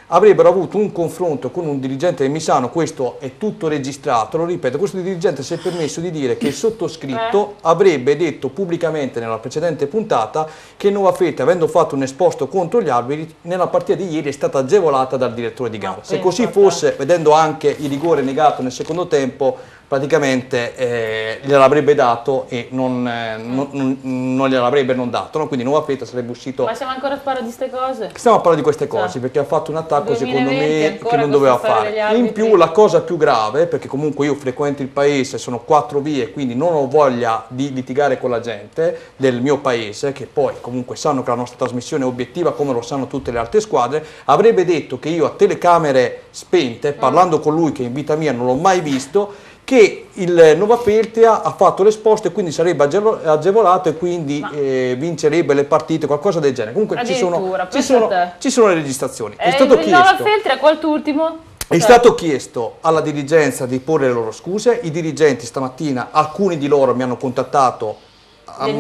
avrebbero avuto un confronto con un dirigente del Misano, questo è tutto registrato, lo ripeto, questo dirigente si è permesso di dire che il sottoscritto avrebbe detto pubblicamente nella precedente puntata che Nova Felta, avendo fatto un esposto contro gli arbitri, nella partita di ieri è stata agevolata dal direttore di gara. Se così fosse, vedendo anche il rigore negato nel secondo tempo, praticamente gliel'avrebbe dato e non gliel'avrebbe non dato, no? Quindi Nova Felta sarebbe uscito... Ma siamo ancora a parlare di queste cose? Stiamo a parlare di queste cose, perché ha fatto un attacco 2020, secondo me che non doveva fare. In più la cosa più grave, perché comunque io frequento il paese, sono 4 vie, quindi non ho voglia di litigare con la gente del mio paese, che poi comunque sanno che la nostra trasmissione è obiettiva come lo sanno tutte le altre squadre, avrebbe detto che io a telecamere spente, parlando con lui che in vita mia non l'ho mai visto, che il Nova Felta ha fatto l'esposto e quindi sarebbe agevolato e quindi vincerebbe le partite, qualcosa del genere. Comunque ci sono le registrazioni. È stato chiesto, Nova Felta è quest'ultimo? È stato chiesto alla dirigenza di porre le loro scuse, i dirigenti stamattina, alcuni di loro mi hanno contattato del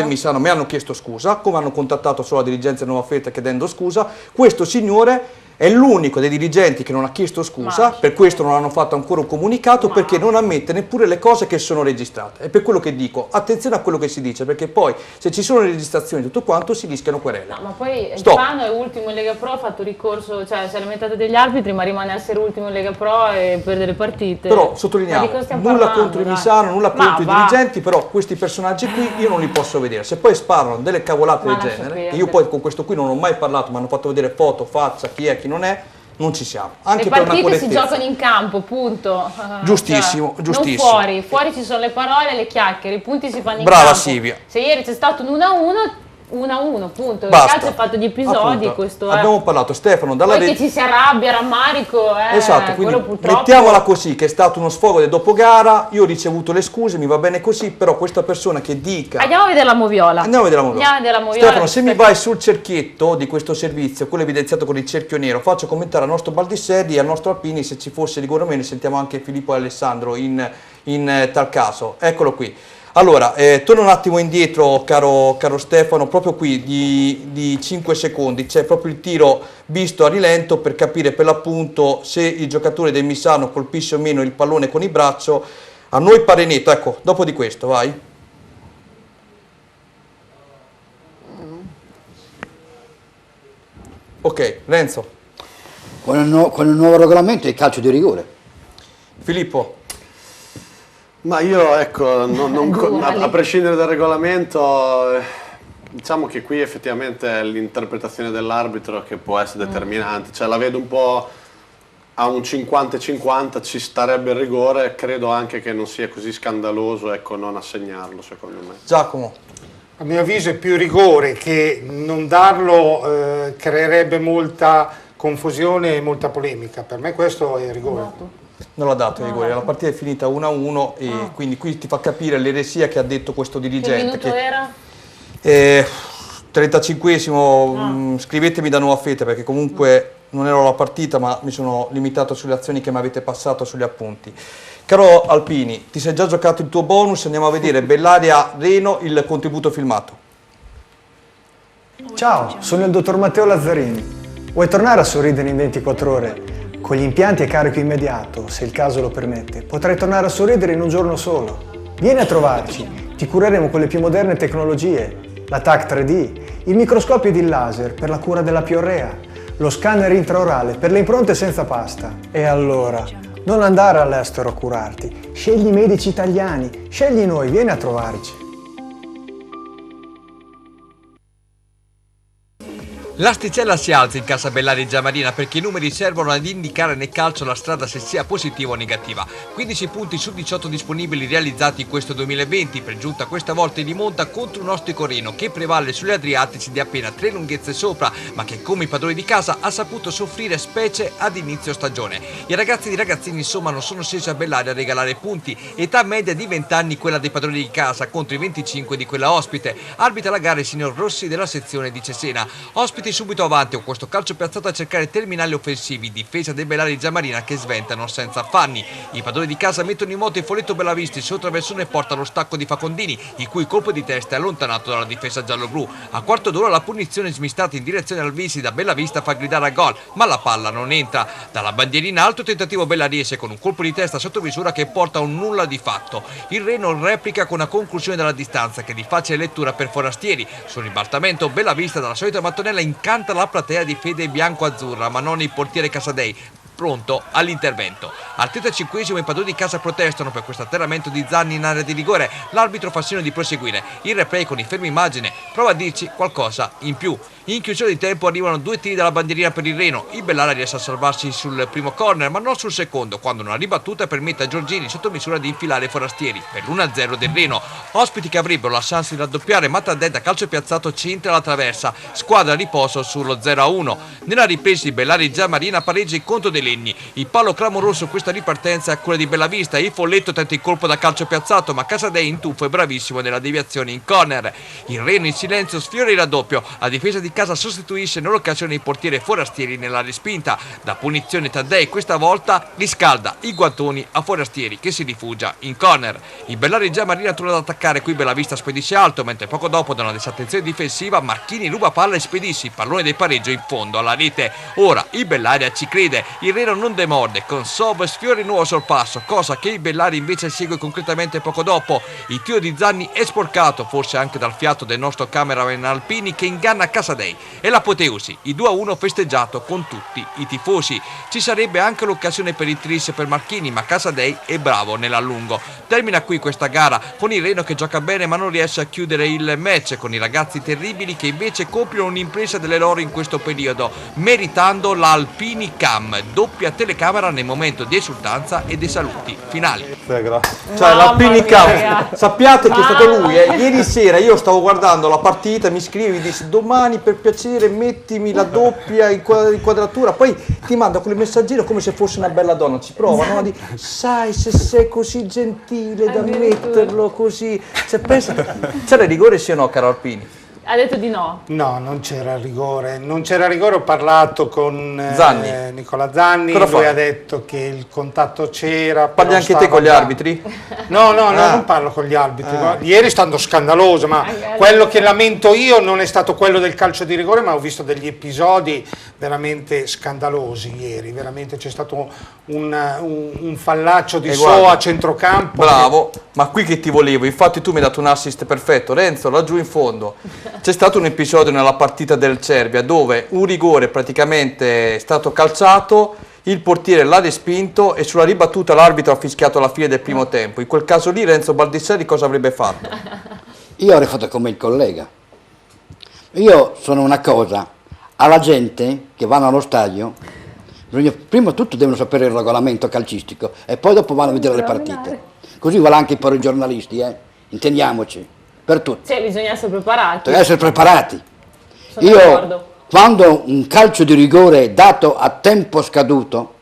Misano, mi hanno chiesto scusa, come hanno contattato solo la dirigenza di Nova Felta chiedendo scusa. Questo signore è l'unico dei dirigenti che non ha chiesto scusa, per questo non hanno fatto ancora un comunicato, perché non ammette neppure le cose che sono registrate. È per quello che dico, attenzione a quello che si dice, perché poi se ci sono le registrazioni e tutto quanto si rischiano querele. No, ma poi Spano è ultimo in Lega Pro, ha fatto ricorso, cioè si è lamentato degli arbitri, ma rimane a essere ultimo in Lega Pro e perde le partite. Però sottolineiamo, nulla contro il Misano, nulla contro i dirigenti, però questi personaggi qui io non li posso vedere. Se poi sparano delle cavolate del genere, e io poi con questo qui non ho mai parlato, mi hanno fatto vedere foto, faccia, chi è, chi non è, non ci siamo. Anche le partite si giocano in campo, punto. Giustissimo, cioè, giustissimo. Non fuori ci sono le parole, le chiacchiere, i punti si fanno in campo. Brava Silvia. Se ieri c'è stato un 1-1, punto. Basta. Il calcio è fatto di episodi, Appunto, questo abbiamo parlato, Stefano, dalla poi che ci si arrabbia, rammarico, esatto, quindi purtroppo... mettiamola così, che è stato uno sfogo del dopogara, io ho ricevuto le scuse, mi va bene così, però questa persona che dica... Andiamo a vedere la moviola. Andiamo a vedere la moviola. Stefano, se mi vai sul cerchietto di questo servizio, quello evidenziato con il cerchio nero, faccio commentare al nostro Baldisserri e al nostro Alpini se ci fosse rigore o meno, sentiamo anche Filippo e Alessandro in tal caso. Eccolo qui. Allora, torno un attimo indietro, caro Stefano, proprio qui di 5 secondi, c'è proprio il tiro visto a rilento per capire per l'appunto se il giocatore del Misano colpisce o meno il pallone con il braccio. A noi pare netto, ecco, dopo di questo, vai. Ok, Renzo. Con il nuovo regolamento è il calcio di rigore. Filippo. Ma io, ecco, a prescindere dal regolamento, diciamo che qui effettivamente è l'interpretazione dell'arbitro che può essere determinante, cioè la vedo un po' a un 50-50, ci starebbe il rigore, credo anche che non sia così scandaloso, ecco, non assegnarlo secondo me. Giacomo. A mio avviso è più rigore, che non darlo creerebbe molta confusione e molta polemica, per me questo è rigore. Non l'ha dato il rigore, la partita è finita 1-1 e quindi qui ti fa capire l'eresia che ha detto questo dirigente. Che minuto era? 35esimo, scrivetemi da Nova Felta perché comunque non ero alla partita ma mi sono limitato sulle azioni che mi avete passato sugli appunti. Caro Alpini, ti sei già giocato il tuo bonus, andiamo a vedere Bellaria Reno, il contributo filmato. Ciao, sono il dottor Matteo Lazzarini. Vuoi tornare a sorridere in 24 ore? Con Con gli impianti a carico immediato, se il caso lo permette, potrai tornare a sorridere in un giorno solo. Vieni a trovarci, ti cureremo con le più moderne tecnologie, la TAC 3D, il microscopio ed il laser per la cura della piorrea, lo scanner intraorale per le impronte senza pasta. E allora, non andare all'estero a curarti, scegli i medici italiani, scegli noi, vieni a trovarci. L'asticella si alza in Casa Bellari Giamarina perché i numeri servono ad indicare nel calcio la strada se sia positiva o negativa. 15 punti su 18 disponibili realizzati in questo 2020, per giunta questa volta in rimonta contro un ostico Reno che prevale sugli Adriatici di appena 3 lunghezze sopra, ma che come i padroni di casa ha saputo soffrire specie ad inizio stagione. I ragazzi e i ragazzini insomma non sono scesi a Bellari a regalare punti, età media di 20 anni quella dei padroni di casa contro i 25 di quella ospite. Arbitra la gara il signor Rossi della sezione di Cesena. Ospiti subito avanti con questo calcio piazzato a cercare terminali offensivi, difesa dei Bellari Giamarina che sventano senza affanni. I padroni di casa mettono in moto il folletto Bellavisti sotto traversone e porta lo stacco di Facondini, il cui colpo di testa è allontanato dalla difesa gialloblu. A quarto d'ora la punizione smistata in direzione al Visi da Bellavista fa gridare a gol, ma la palla non entra. Dalla bandiera in alto tentativo bellariese con un colpo di testa sotto misura che porta a un nulla di fatto. Il Reno replica con una conclusione dalla distanza che è di facile lettura per forastieri. Sul ribaltamento Bellavista dalla solita mattonella incanta la platea di fede bianco-azzurra, ma non il portiere Casadei, pronto all'intervento. Al 35esimo i padroni di casa protestano per questo atterramento di Zanni in area di rigore. L'arbitro fa segno di proseguire. Il replay con il fermo immagine prova a dirci qualcosa in più. In chiusura di tempo arrivano 2 tiri dalla bandierina per il Reno. Il Bellari riesce a salvarsi sul primo corner, ma non sul secondo, quando una ribattuta permette a Giorgini sotto misura di infilare i forastieri per l'1-0 del Reno. Ospiti che avrebbero la chance di raddoppiare, ma Taddei da calcio piazzato centra la traversa. Squadra a riposo sullo 0-1. Nella ripresa il Bellari Giamarina pareggia il conto dei Legni. Il palo clamoroso questa ripartenza è a quella di Bellavista. Il folletto tenta il colpo da calcio piazzato, ma Casadei in tuffo è bravissimo nella deviazione in corner. Il Reno in silenzio sfiora il raddoppio. La difesa di casa sostituisce nell'occasione il portiere forastieri nella respinta. Da punizione Taddei questa volta riscalda i guantoni a forastieri che si rifugia in corner. Il Bellari Giamarina torna ad attaccare, qui Bellavista spedisce alto, mentre poco dopo da una disattenzione difensiva Marchini ruba palla e spedisce il pallone del pareggio in fondo alla rete. Ora il Bellaria ci crede, il Reno non demorde, con Sov sfiora il nuovo sorpasso, cosa che il Bellari invece segue concretamente poco dopo. Il tiro di Zanni è sporcato, forse anche dal fiato del nostro cameraman Alpini che inganna Casadei. E l'apoteosi, il 2-1 festeggiato con tutti i tifosi. Ci sarebbe anche l'occasione per il tris per Marchini, ma Casadei è bravo nell'allungo. Termina qui questa gara con il Reno che gioca bene ma non riesce a chiudere il match, con i ragazzi terribili che invece compiono un'impresa delle loro in questo periodo, meritando la Alpini Cam, doppia telecamera nel momento di esultanza e dei saluti finali. Cioè l'Alpini Cam, sappiate che è stato lui, ieri sera io stavo guardando la partita, mi scrive, mi dice domani per piacere mettimi la doppia inquadratura, poi ti manda quel messaggino come se fosse una bella donna, ci prova, no? Di, sai se sei così gentile da metterlo così, cioè, pensa, c'era rigore sì o no, caro Alpini? Ha detto di no. No, non c'era rigore. Non c'era rigore, ho parlato con Nicola Zanni, lui ha detto che il contatto c'era. Parli anche te con gli arbitri? No, non parlo con gli arbitri. Ieri è stato scandaloso, ma quello che lamento io non è stato quello del calcio di rigore, ma ho visto degli episodi veramente scandalosi ieri. Veramente c'è stato un fallaccio di So a centrocampo. Bravo, ma qui che ti volevo, infatti tu mi hai dato un assist perfetto, Renzo, laggiù in fondo. C'è stato un episodio nella partita del Cervia dove un rigore praticamente è stato calciato, il portiere l'ha respinto e sulla ribattuta l'arbitro ha fischiato la fine del primo tempo. In quel caso lì Renzo Baldisseri cosa avrebbe fatto? Io avrei fatto come il collega. Io sono una cosa, alla gente che vanno allo stadio, prima di tutto devono sapere il regolamento calcistico e poi dopo vanno a vedere le partite. Così vale anche per i giornalisti, intendiamoci. Per tutti. Cioè, bisogna essere preparati. Deve essere preparati. Sono d'accordo. Quando un calcio di rigore è dato a tempo scaduto,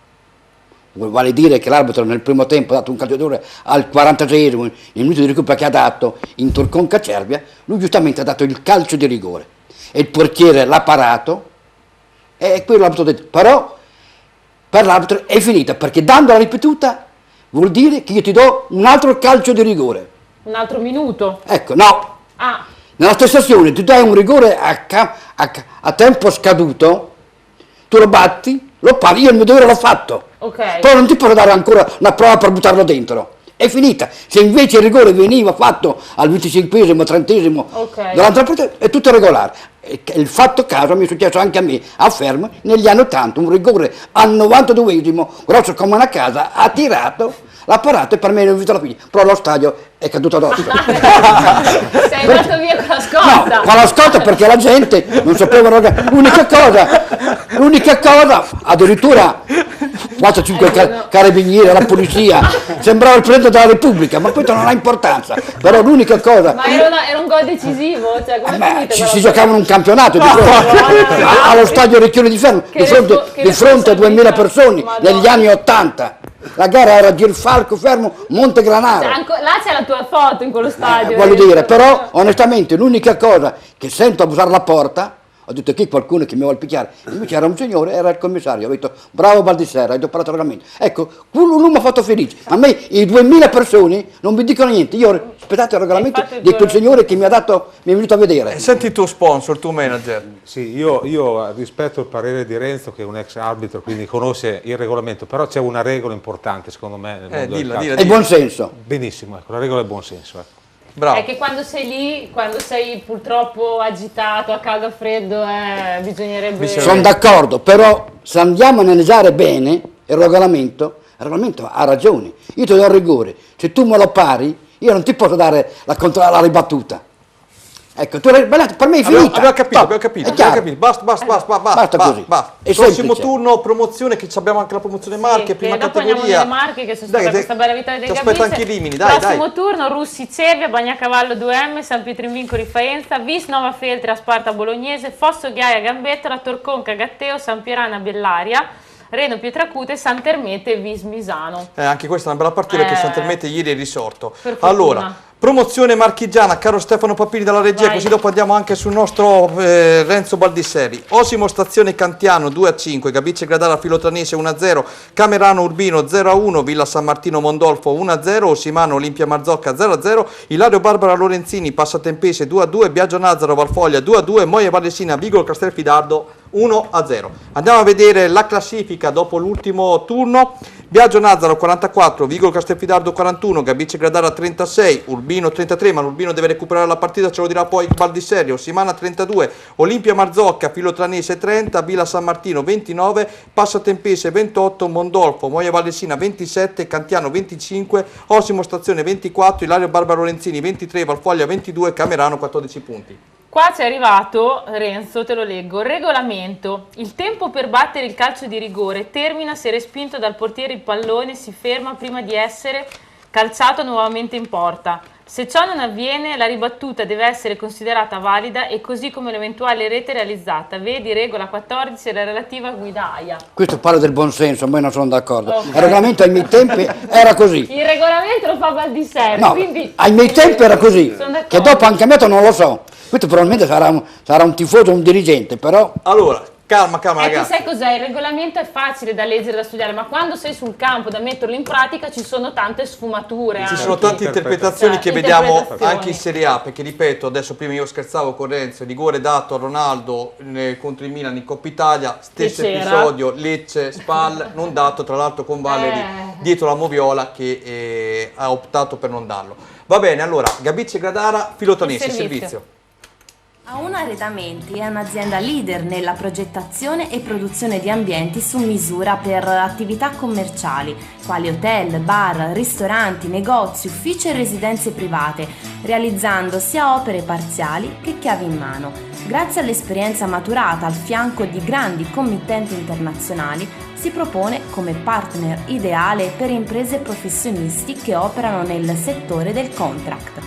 vale dire che l'arbitro nel primo tempo ha dato un calcio di rigore al 46esimo, il minuto di recupero che ha dato in Torconca Cervia, lui giustamente ha dato il calcio di rigore e il portiere l'ha parato e quello l'arbitro ha detto, però per l'arbitro è finita, perché dando la ripetuta vuol dire che io ti do un altro calcio di rigore. Un altro minuto? Ecco, no. Nella stessa azione tu dai un rigore a tempo scaduto, tu lo batti lo paghi, io il mio dovere l'ho fatto. Ok. Però non ti posso dare ancora una prova per buttarlo dentro. È finita. Se invece il rigore veniva fatto al 25esimo, 30esimo, durante la partita, è tutto regolare. E il fatto caso mi è successo anche a me, a Fermo, negli anni 80, un rigore al 92esimo, grosso come una casa, ha tirato, l'ha parato e per me non ho visto la figlia. Però lo stadio è caduto addosso. Sei andato via con la scorta. No, con la scorta perché la gente non sapeva. L'unica cosa, addirittura 4-5 carabinieri, la polizia, sembrava il Presidente della Repubblica, ma questo non ha importanza. Però l'unica cosa. Ma era un gol decisivo? Cioè, come si giocava in un campionato allo stadio Recchioni di Fermo, di fronte a 2000 persone negli anni 80. La gara era Girfalco, Fermo, Montegranaro. Là c'è la tua foto in quello stadio. Voglio dire, però onestamente l'unica cosa che sento abusare la porta, ho detto che qualcuno che mi vuole picchiare, invece era un signore, era il commissario, ho detto bravo Baldissera, hai parlato regolamento. Ecco, lui mi ha fatto felice, a me i 2000 persone non mi dicono niente, io aspettate il regolamento di quel signore che mi è venuto a vedere. Senti il tuo sponsor, il tuo manager. Sì, io rispetto il parere di Renzo che è un ex arbitro, quindi conosce il regolamento, però c'è una regola importante secondo me nel mondo del calcio. È buon senso. Benissimo, ecco, la regola è buon senso. Ecco. Bravo. È che quando sei lì, quando sei purtroppo agitato, a caldo a freddo, bisognerebbe... Sono d'accordo, però se andiamo a analizzare bene il regolamento ha ragione. Io ti do il rigore, se tu me lo pari, io non ti posso dare la ribattuta. Ecco, per me è finita. Abbiamo capito. Basta così. Il prossimo turno, promozione, che abbiamo anche la promozione Marche, prima dopo categoria. Andiamo nelle Marche, che sono stata questa bella vittoria del Gabbice. Aspetta anche i Rimini, dai. Prossimo turno, Russi Cervia, Bagnacavallo 2M, San Pietro in Vincoli Faenza, Vis Nova Feltri, Sparta Bolognese, Fosso Ghiaia Gambettola, Torconca Gatteo, San Pierana Bellaria, Reno Pietracute, Santermete e Vis Misano. Anche questa è una bella partita che Santermete ieri è risorto. Per allora, promozione marchigiana, caro Stefano Papini dalla regia, così dopo andiamo anche sul nostro Renzo Baldisseri. Osimo Stazione Cantiano 2-5, Gabice Gradara Filotranese 1-0, Camerano Urbino 0-1, Villa San Martino Mondolfo 1-0, Osimano Olimpia Marzocca 0-0, Ilario Barbara Lorenzini Passatempese 2-2, Biagio Nazzaro Valfoglia 2-2, Moia Vallesina Vigolo Castelfidardo 1-0. Andiamo a vedere la classifica dopo l'ultimo turno. Biagio Nazzaro 44, Vigolo Castelfidardo 41, Gabice Gradara 36, Urbino 33, ma l'Urbino deve recuperare la partita, ce lo dirà poi Baldisserio, Simana 32, Olimpia Marzocca, Filotranese 30, Villa San Martino 29, Passatempese 28, Mondolfo, Moia Vallesina 27, Cantiano 25, Osimo Stazione 24, Ilario Barbara Lorenzini 23, Valfoglia 22, Camerano 14 punti. Qua c'è arrivato, Renzo, te lo leggo, regolamento. Il tempo per battere il calcio di rigore termina se respinto dal portiere il pallone si ferma prima di essere calciato nuovamente in porta. Se ciò non avviene, la ribattuta deve essere considerata valida e così come l'eventuale rete realizzata. Vedi regola 14 e la relativa guida AIA. Questo parla del buon senso, ma io non sono d'accordo. Il regolamento ai miei tempi era così. Il regolamento lo fa Baldisserio, no, quindi... ai miei tempi era così, che dopo hanno cambiato non lo so. Questo probabilmente sarà un tifoso, un dirigente, però... Allora, calma ragazzi. Sai cos'è? Il regolamento è facile da leggere, da studiare, ma quando sei sul campo da metterlo in pratica ci sono tante sfumature. Ci sono tante interpretazioni che vediamo anche in Serie A, perché ripeto, adesso prima io scherzavo con Renzo, rigore dato a Ronaldo contro il Milan in Coppa Italia, stesso episodio, Lecce, Spal, non dato tra l'altro con Valeri dietro la Moviola che ha optato per non darlo. Va bene, allora, Gabice Gradara, Filotranese, servizio. A1 Arredamenti è un'azienda leader nella progettazione e produzione di ambienti su misura per attività commerciali, quali hotel, bar, ristoranti, negozi, uffici e residenze private, realizzando sia opere parziali che chiavi in mano. Grazie all'esperienza maturata al fianco di grandi committenti internazionali, si propone come partner ideale per imprese e professionisti che operano nel settore del contract.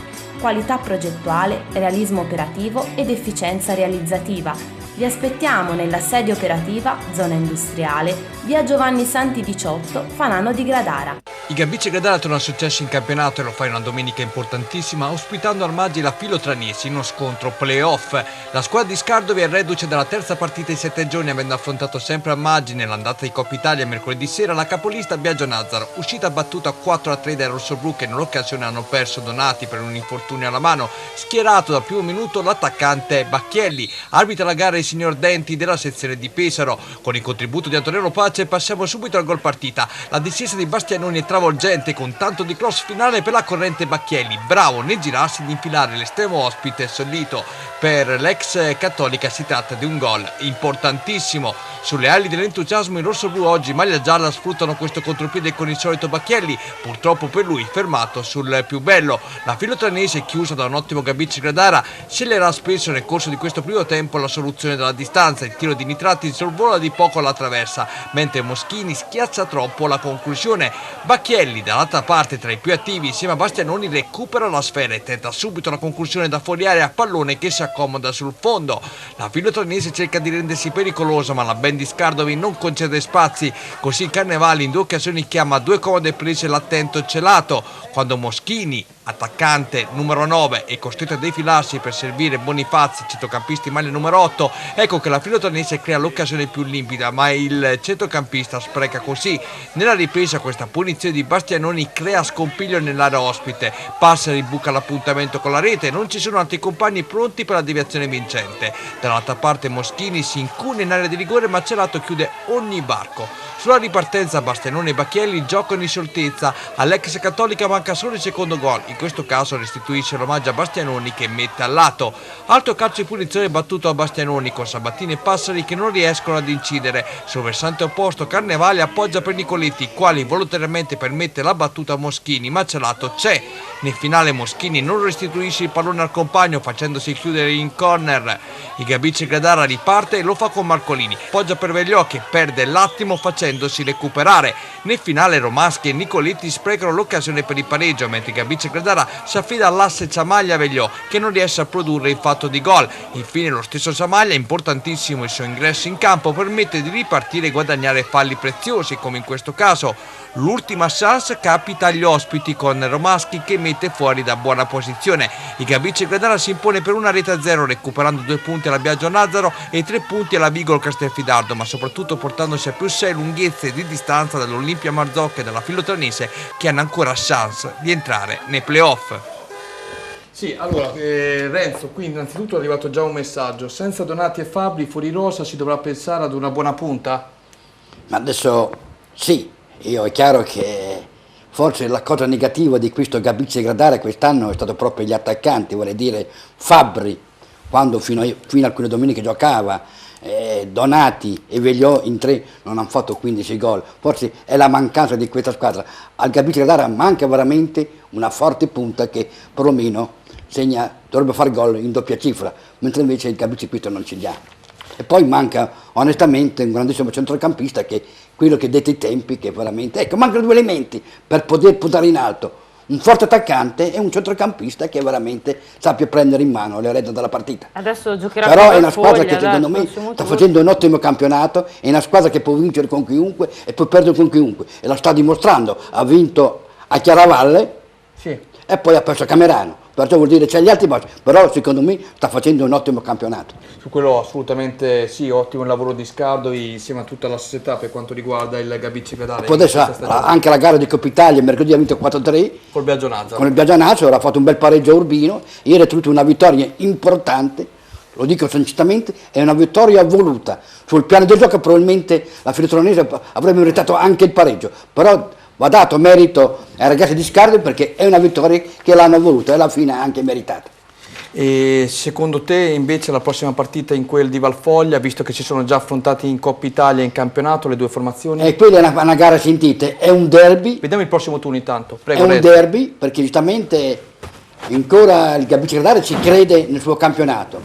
Qualità progettuale, realismo operativo ed efficienza realizzativa. Vi aspettiamo nella sede operativa, zona industriale, via Giovanni Santi 18, Fanano di Gradara. I Gabice Gradara torna a successo in campionato e lo fa in una domenica importantissima, ospitando al Maggi la Filotranesi in uno scontro playoff. La squadra di Scardovi è reduce dalla terza partita in 7 giorni, avendo affrontato sempre a Maggi nell'andata di Coppa Italia mercoledì sera la capolista Biagio Nazaro, uscita battuta 4-3 dai rossoblù che nell'occasione hanno perso Donati per un infortunio alla mano. Schierato dal primo minuto l'attaccante Bacchielli, arbitra la gara il signor Denti della sezione di Pesaro. Con il contributo di Antonello Pace passiamo subito al gol partita. La discesa di Bastianoni è travolgente con tanto di cross finale per la corrente Bacchielli, bravo nel girarsi di infilare l'estremo ospite Sollito. Per l'ex Cattolica si tratta di un gol importantissimo. Sulle ali dell'entusiasmo i rossoblù oggi maglia gialla sfruttano questo contropiede con il solito Bacchielli, purtroppo per lui fermato sul più bello. La Filotranese, chiusa da un ottimo Gabice Gradara, sceglierà spesso nel corso di questo primo tempo la soluzione della distanza. Il tiro di Nitrati sorvola di poco alla traversa, mentre Moschini schiaccia troppo la conclusione. Bacchielli, dall'altra parte tra i più attivi insieme a Bastianoni, recupera la sfera e tenta subito la conclusione da fuori area a pallone che si accomoda sul fondo. La Filotranese cerca di rendersi pericolosa, ma la band di Scardovi non concede spazi, così Carnevali in 2 occasioni chiama 2 comode prese l'attento Celato, quando Moschini, attaccante numero 9, è costretto a defilarsi per servire Bonifazzi, centrocampista in maglia numero 8. Ecco che la Filotranese crea l'occasione più limpida, ma il centrocampista spreca così. Nella ripresa questa punizione di Bastianoni crea scompiglio nell'area ospite, Passeri buca l'appuntamento con la rete, non ci sono altri compagni pronti per la deviazione vincente. Dall'altra parte Moschini si incune in area di rigore, ma Celato chiude ogni varco. Sulla ripartenza Bastianoni e Bacchielli giocano in scioltezza, all'ex Cattolica manca solo il secondo gol, in questo caso restituisce l'omaggio a Bastianoni che mette al lato. Altro calcio di punizione battuto a Bastianoni con Sabatini e Passeri che non riescono ad incidere. Sul versante opposto Carnevali appoggia per Nicoletti, quali volontariamente permette la battuta a Moschini, ma Celato c'è. Nel finale Moschini non restituisce il pallone al compagno facendosi chiudere in corner. Il Gabice Gradara riparte e lo fa con Marcolini, poggia per Vegliò che perde l'attimo facendosi recuperare. Nel finale Romaschi e Nicoletti sprecano l'occasione per il pareggio, mentre il Gabice Gradara si affida all'asse Ciamaglia-Vegliò che non riesce a produrre il fatto di gol. Infine lo stesso Ciamaglia, importantissimo il suo ingresso in campo, permette di ripartire e guadagnare falli preziosi come in questo caso. L'ultima chance capita agli ospiti con Romaschi che mette fuori da buona posizione. Il Gabice Gradara si impone per 1-0 recuperando 2 punti alla Biagio Nazaro e 3 punti alla Vigol Castelfidardo, ma soprattutto portandosi a più 6 lunghezze di distanza dall'Olimpia Marzocco e dalla Filotranese che hanno ancora chance di entrare nei playoff. Sì, allora Renzo, qui innanzitutto è arrivato già un messaggio: senza Donati e Fabbri fuori rosa si dovrà pensare ad una buona punta? Ma adesso sì, è chiaro che forse la cosa negativa di questo Gabice Gradara quest'anno è stato proprio gli attaccanti, vuole dire Fabbri, quando fino a alcune domeniche giocava, Donati e Vegliò in 3 non hanno fatto 15 gol, forse è la mancanza di questa squadra. Al Gabice Gradara manca veramente una forte punta che perlomeno dovrebbe fare gol in doppia cifra, mentre invece il Gabice Pito non ce li ha. E poi manca onestamente un grandissimo centrocampista, che quello che dette i tempi, che veramente, ecco, mancano 2 elementi per poter puntare in alto: un forte attaccante e un centrocampista che veramente sappia prendere in mano le redini della partita. Adesso giocherà. Però è una squadra che secondo me sta facendo un ottimo campionato, è una squadra che può vincere con chiunque e può perdere con chiunque, e lo sta dimostrando. Ha vinto a Chiaravalle, sì, e poi ha perso a Camerano, perciò vuol dire c'è gli altri bossi, però secondo me sta facendo un ottimo campionato. Su quello assolutamente sì, ottimo il lavoro di Scardovi insieme a tutta la società per quanto riguarda il Gabice Gradara. Poi adesso anche la gara di Coppa Italia mercoledì ha vinto 4-3 col Biagio Nazaro. Con il Biagio Nazaro ha fatto un bel pareggio a Urbino, ieri ha tenuto una vittoria importante, lo dico sinceramente, è una vittoria voluta. Sul piano del gioco probabilmente la Filotranese avrebbe meritato anche il pareggio, però va dato merito ai ragazzi di Scardovi perché è una vittoria che l'hanno voluta e alla fine anche meritata. E secondo te invece la prossima partita in quel di Valfoglia, visto che si sono già affrontati in Coppa Italia e in campionato le 2 formazioni? E quella è una gara, sentite, è un derby. Vediamo il prossimo turno intanto. Prego, è un derby perché giustamente ancora il Gabice Gradara ci crede nel suo campionato.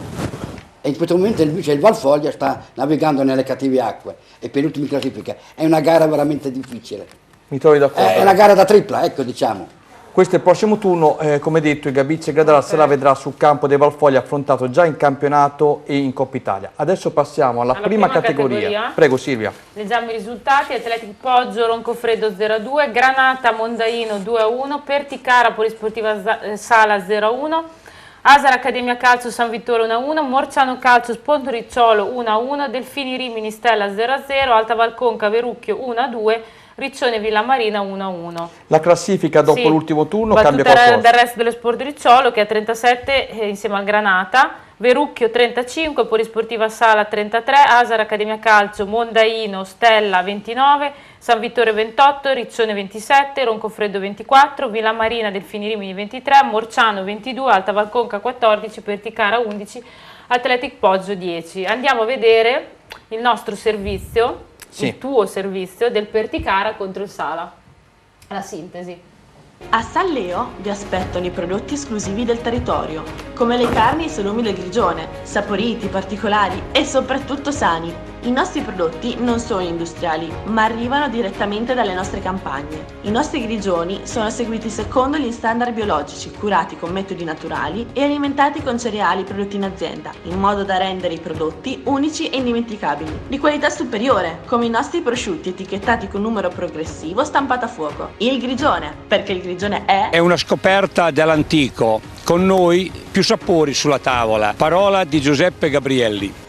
E in questo momento invece il Valfoglia sta navigando nelle cattive acque e per l'ultima classifica. È una gara veramente difficile. Mi trovi d'accordo? È una gara da tripla, ecco, diciamo. Questo è il prossimo turno, come detto il Gabizia Gradara se la vedrà sul campo dei Valfogli, affrontato già in campionato e in Coppa Italia. Adesso passiamo alla prima categoria. Prego Silvia. Leggiamo i risultati: Atletic Poggio Roncofreddo 0-2, Granata Mondaino 2-1, Perticara Polisportiva Sala 0-1, Asara Accademia Calcio San Vittore 1-1, Morciano Calcio Spontoricciolo 1-1, Delfini Rimini Stella 0-0, Alta Valconca Verucchio 1-2, Riccione Villamarina 1-1. La classifica dopo l'ultimo turno cambia qualcosa? qualcosa? Del resto dello Sport Ricciolo che ha 37 insieme al Granata, Verucchio 35, Polisportiva Sala 33, Asara Accademia Calcio Mondaino Stella 29, San Vittore 28, Riccione 27, Roncofreddo 24, Villamarina Delfini Rimini 23, Morciano 22, Alta Valconca 14, Perticara 11, Atletic Poggio 10. Andiamo a vedere il nostro servizio. Sì. Il tuo servizio del Perticara contro il Sala. La sintesi. A San Leo vi aspettano i prodotti esclusivi del territorio, come le carni e i salumi del Grigione, saporiti, particolari e soprattutto sani. I nostri prodotti non sono industriali, ma arrivano direttamente dalle nostre campagne. I nostri grigioni sono seguiti secondo gli standard biologici, curati con metodi naturali e alimentati con cereali prodotti in azienda, in modo da rendere i prodotti unici e indimenticabili. Di qualità superiore, come i nostri prosciutti etichettati con numero progressivo stampato a fuoco. Il Grigione, perché il Grigione è una scoperta dell'antico. Con noi più sapori sulla tavola. Parola di Giuseppe Gabrielli.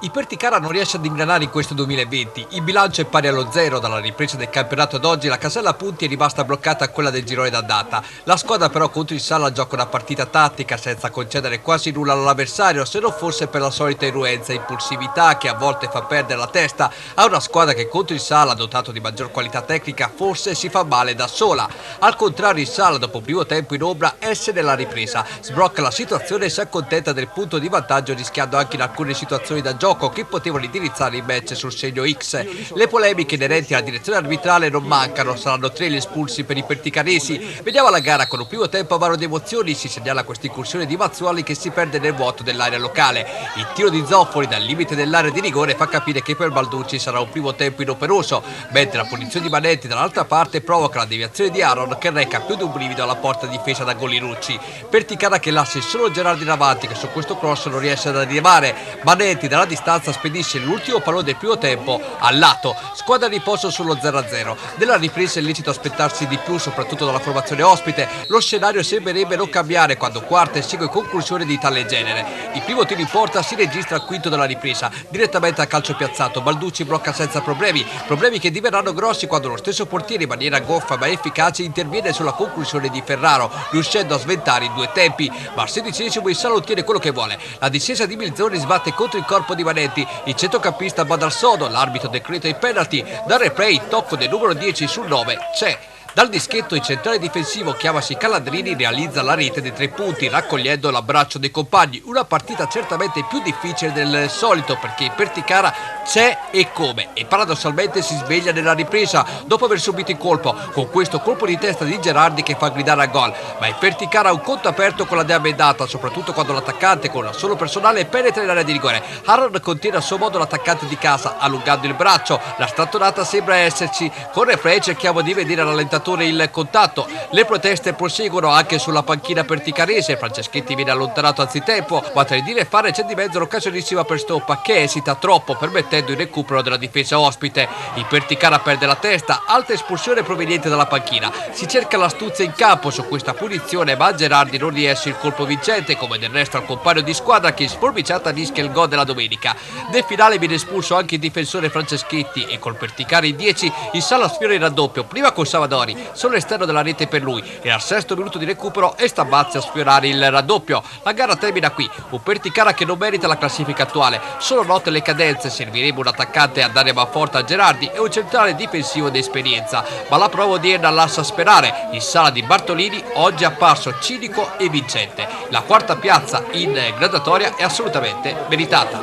Il Perticara non riesce ad ingranare in questo 2020, il bilancio è pari allo 0 dalla ripresa del campionato ad oggi, la casella punti è rimasta bloccata a quella del girone d'andata. La squadra però contro il Sala gioca una partita tattica senza concedere quasi nulla all'avversario, se non fosse per la solita irruenza e impulsività che a volte fa perdere la testa a una squadra che contro il Sala, dotato di maggior qualità tecnica, forse si fa male da sola. Al contrario il Sala dopo un primo tempo in ombra esce nella ripresa, sbrocca la situazione e si accontenta del punto di vantaggio rischiando anche in alcune situazioni da gioco che potevano indirizzare il match sul segno X. Le polemiche inerenti alla direzione arbitrale non mancano, saranno 3 gli espulsi per i perticaresi. Vediamo la gara con un primo tempo avaro di emozioni, si segnala questa incursione di Mazzuoli che si perde nel vuoto dell'area locale. Il tiro di Zoffoli dal limite dell'area di rigore fa capire che per Balducci sarà un primo tempo inoperoso, mentre la punizione di Manetti dall'altra parte provoca la deviazione di Aaron che reca più di un brivido alla porta difesa da Golirucci. Perticara che lascia solo Gerardi in avanti che su questo cross non riesce ad arrivare. Manetti dalla distanza spedisce l'ultimo pallone del primo tempo al lato, squadra a riposo sullo 0-0. Nella ripresa è lecito aspettarsi di più soprattutto dalla formazione ospite, lo scenario sembrerebbe non cambiare quando quarta e segue conclusione di tale genere. Il primo tiro in porta si registra al quinto della ripresa, direttamente a calcio piazzato, Balducci blocca senza problemi che diverranno grossi quando lo stesso portiere in maniera goffa ma efficace interviene sulla conclusione di Ferraro, riuscendo a sventare in 2 tempi, ma al 16esimo il Sala ottiene quello che vuole, la discesa di Milzoni sbatte contro il corpo di Manetti, il centrocampista bada al sodo, l'arbitro decreta il penalty, dal replay tocco del numero 10 sul 9 c'è. Dal dischetto il centrale difensivo chiamasi Calandrini realizza la rete dei 3 punti raccogliendo l'abbraccio dei compagni, una partita certamente più difficile del solito perché il Perticara c'è e come e paradossalmente si sveglia nella ripresa dopo aver subito il colpo, con questo colpo di testa di Gerardi che fa gridare a gol, ma il Perticara ha un conto aperto con la dea bendata soprattutto quando l'attaccante con solo personale penetra in area di rigore. Aaron contiene a suo modo l'attaccante di casa allungando il braccio, la strattonata sembra esserci, con replay cerchiamo di vedere a rallentatore il contatto, le proteste proseguono anche sulla panchina perticarese, Franceschetti viene allontanato anzitempo, ma tra il dire e fare c'è di mezzo l'occasionissima per Stoppa che esita troppo permettendo il recupero della difesa ospite. Il Perticara perde la testa, alta espulsione proveniente dalla panchina, si cerca l'astuzia in campo su questa punizione ma a Gerardi non riesce il colpo vincente come del resto al compagno di squadra che in sforbiciata rischia il gol della domenica. Nel finale viene espulso anche il difensore Franceschetti e col Perticara in 10 il Sala sfiora il raddoppio, prima con Savadori solo esterno della rete per lui e al 6° minuto di recupero è Stabazzi a sfiorare il raddoppio. La gara termina qui, un Perticara che non merita la classifica attuale, solo note le cadenze, servirebbe un attaccante a dare manforte a Gerardi e un centrale difensivo di esperienza, ma la prova odierna lascia sperare, il Sala di Bartolini oggi è apparso cinico e vincente. La quarta piazza in graduatoria è assolutamente meritata.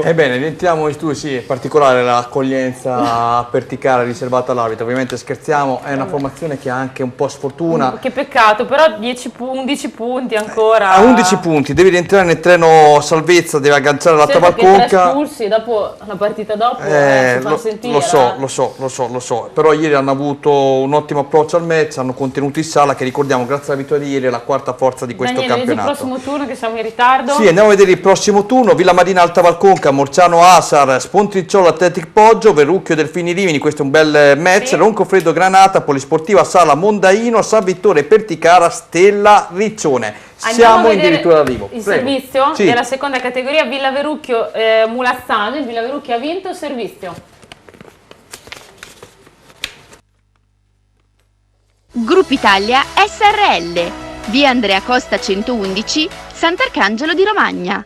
Ebbene, rientriamo in studio, sì, è particolare l'accoglienza a Perticara riservata all'arbitro, ovviamente scherziamo, diciamo è una formazione che ha anche un po' sfortuna. Che peccato, però 11 punti ancora. A 11 punti, devi rientrare nel treno salvezza, deve agganciare la Tavalconca. Perché 3 espulsi, dopo la partita dopo si fa sentire. Lo so, però ieri hanno avuto un ottimo approccio al match, hanno contenuto il Sala, che ricordiamo grazie alla vittoria di ieri è la quarta forza di questo campionato. Vedi il prossimo turno che siamo in ritardo? Sì, andiamo a vedere il prossimo turno. Villamarina Alta Valconca, Morciano Asar, Spontricciolo Athletic Poggio, Verrucchio Delfini Rimini, questo è un bel match, sì. Roncofreddo Granata, Polisportiva Sala Mondaino, San Vittore Perticara, Stella Riccione. Siamo addirittura d'arrivo. Il servizio sì. della seconda categoria, Villa Verrucchio Mulazzano, il Villa Verrucchio ha vinto il servizio. Gruppo Italia SRL, via Andrea Costa 111, Sant'Arcangelo di Romagna.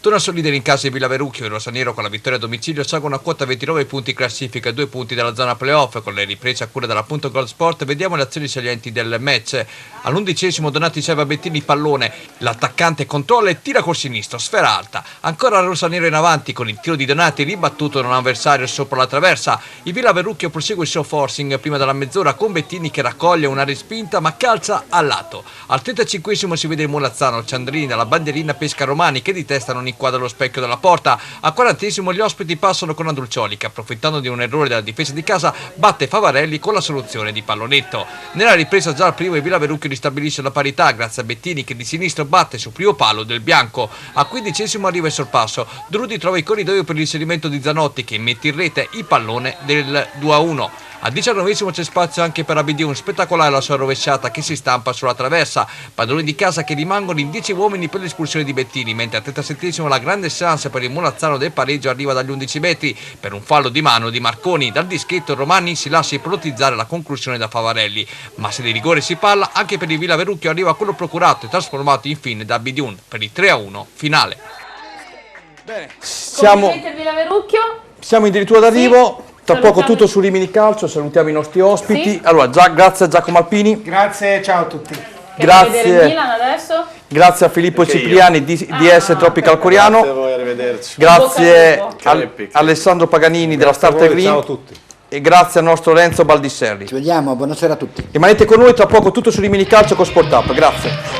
Torna sul leader in casa di Villa Verrucchio, il rosanero con la vittoria a domicilio salgono a quota 29 punti in classifica, 2 punti dalla zona playoff. Con le riprese a cura della Punto Gold Sport vediamo le azioni salienti del match. All'11° Donati Serva Bettini pallone, l'attaccante controlla e tira col sinistro, sfera alta, ancora il rosanero in avanti con il tiro di Donati ribattuto da un avversario sopra la traversa. Il Villa Verrucchio prosegue il suo forcing prima della mezz'ora con Bettini che raccoglie una respinta ma calza al lato. Al 35° si vede il Mulazzano, Ciandrini dalla bandierina Pesca Romani che di testa non inquadra lo specchio della porta. Al 40° gli ospiti passano con Adulcioli che, approfittando di un errore della difesa di casa, batte Favarelli con la soluzione di pallonetto. Nella ripresa già al primo il Villa Verrucchio ristabilisce la parità grazie a Bettini che di sinistro batte sul primo palo del bianco. Al 15° arriva il sorpasso, Drudi trova il corridoio per l'inserimento di Zanotti che mette in rete il pallone del 2-1. Al 19° c'è spazio anche per Abdiun, spettacolare la sua rovesciata che si stampa sulla traversa. Padroni di casa che rimangono in 10 uomini per l'espulsione di Bettini, mentre al 37° la grande chance per il Mulazzano del pareggio arriva dagli 11 metri per un fallo di mano di Marconi. Dal dischetto Romani si lascia ipotizzare la conclusione da Favarelli, ma se di rigore si parla anche per il Villa Verrucchio arriva quello procurato e trasformato infine da Abdiun per il 3-1 finale. Bene, siamo addirittura d'arrivo. Sì. Tra poco tutto su Rimini Calcio, salutiamo i nostri ospiti. Sì. Allora, grazie a Giacomo Alpini. Grazie, ciao a tutti. Grazie. Milan adesso. Grazie a Filippo Cipriani di DS Tropical Coreano. Grazie a voi, arrivederci. Grazie a Alessandro Paganini della Starter Green. Ciao a tutti. E grazie al nostro Renzo Baldisserri. Ci vediamo, buonasera a tutti. Rimanete con noi, tra poco tutto su Rimini Calcio con Sport Up. Grazie.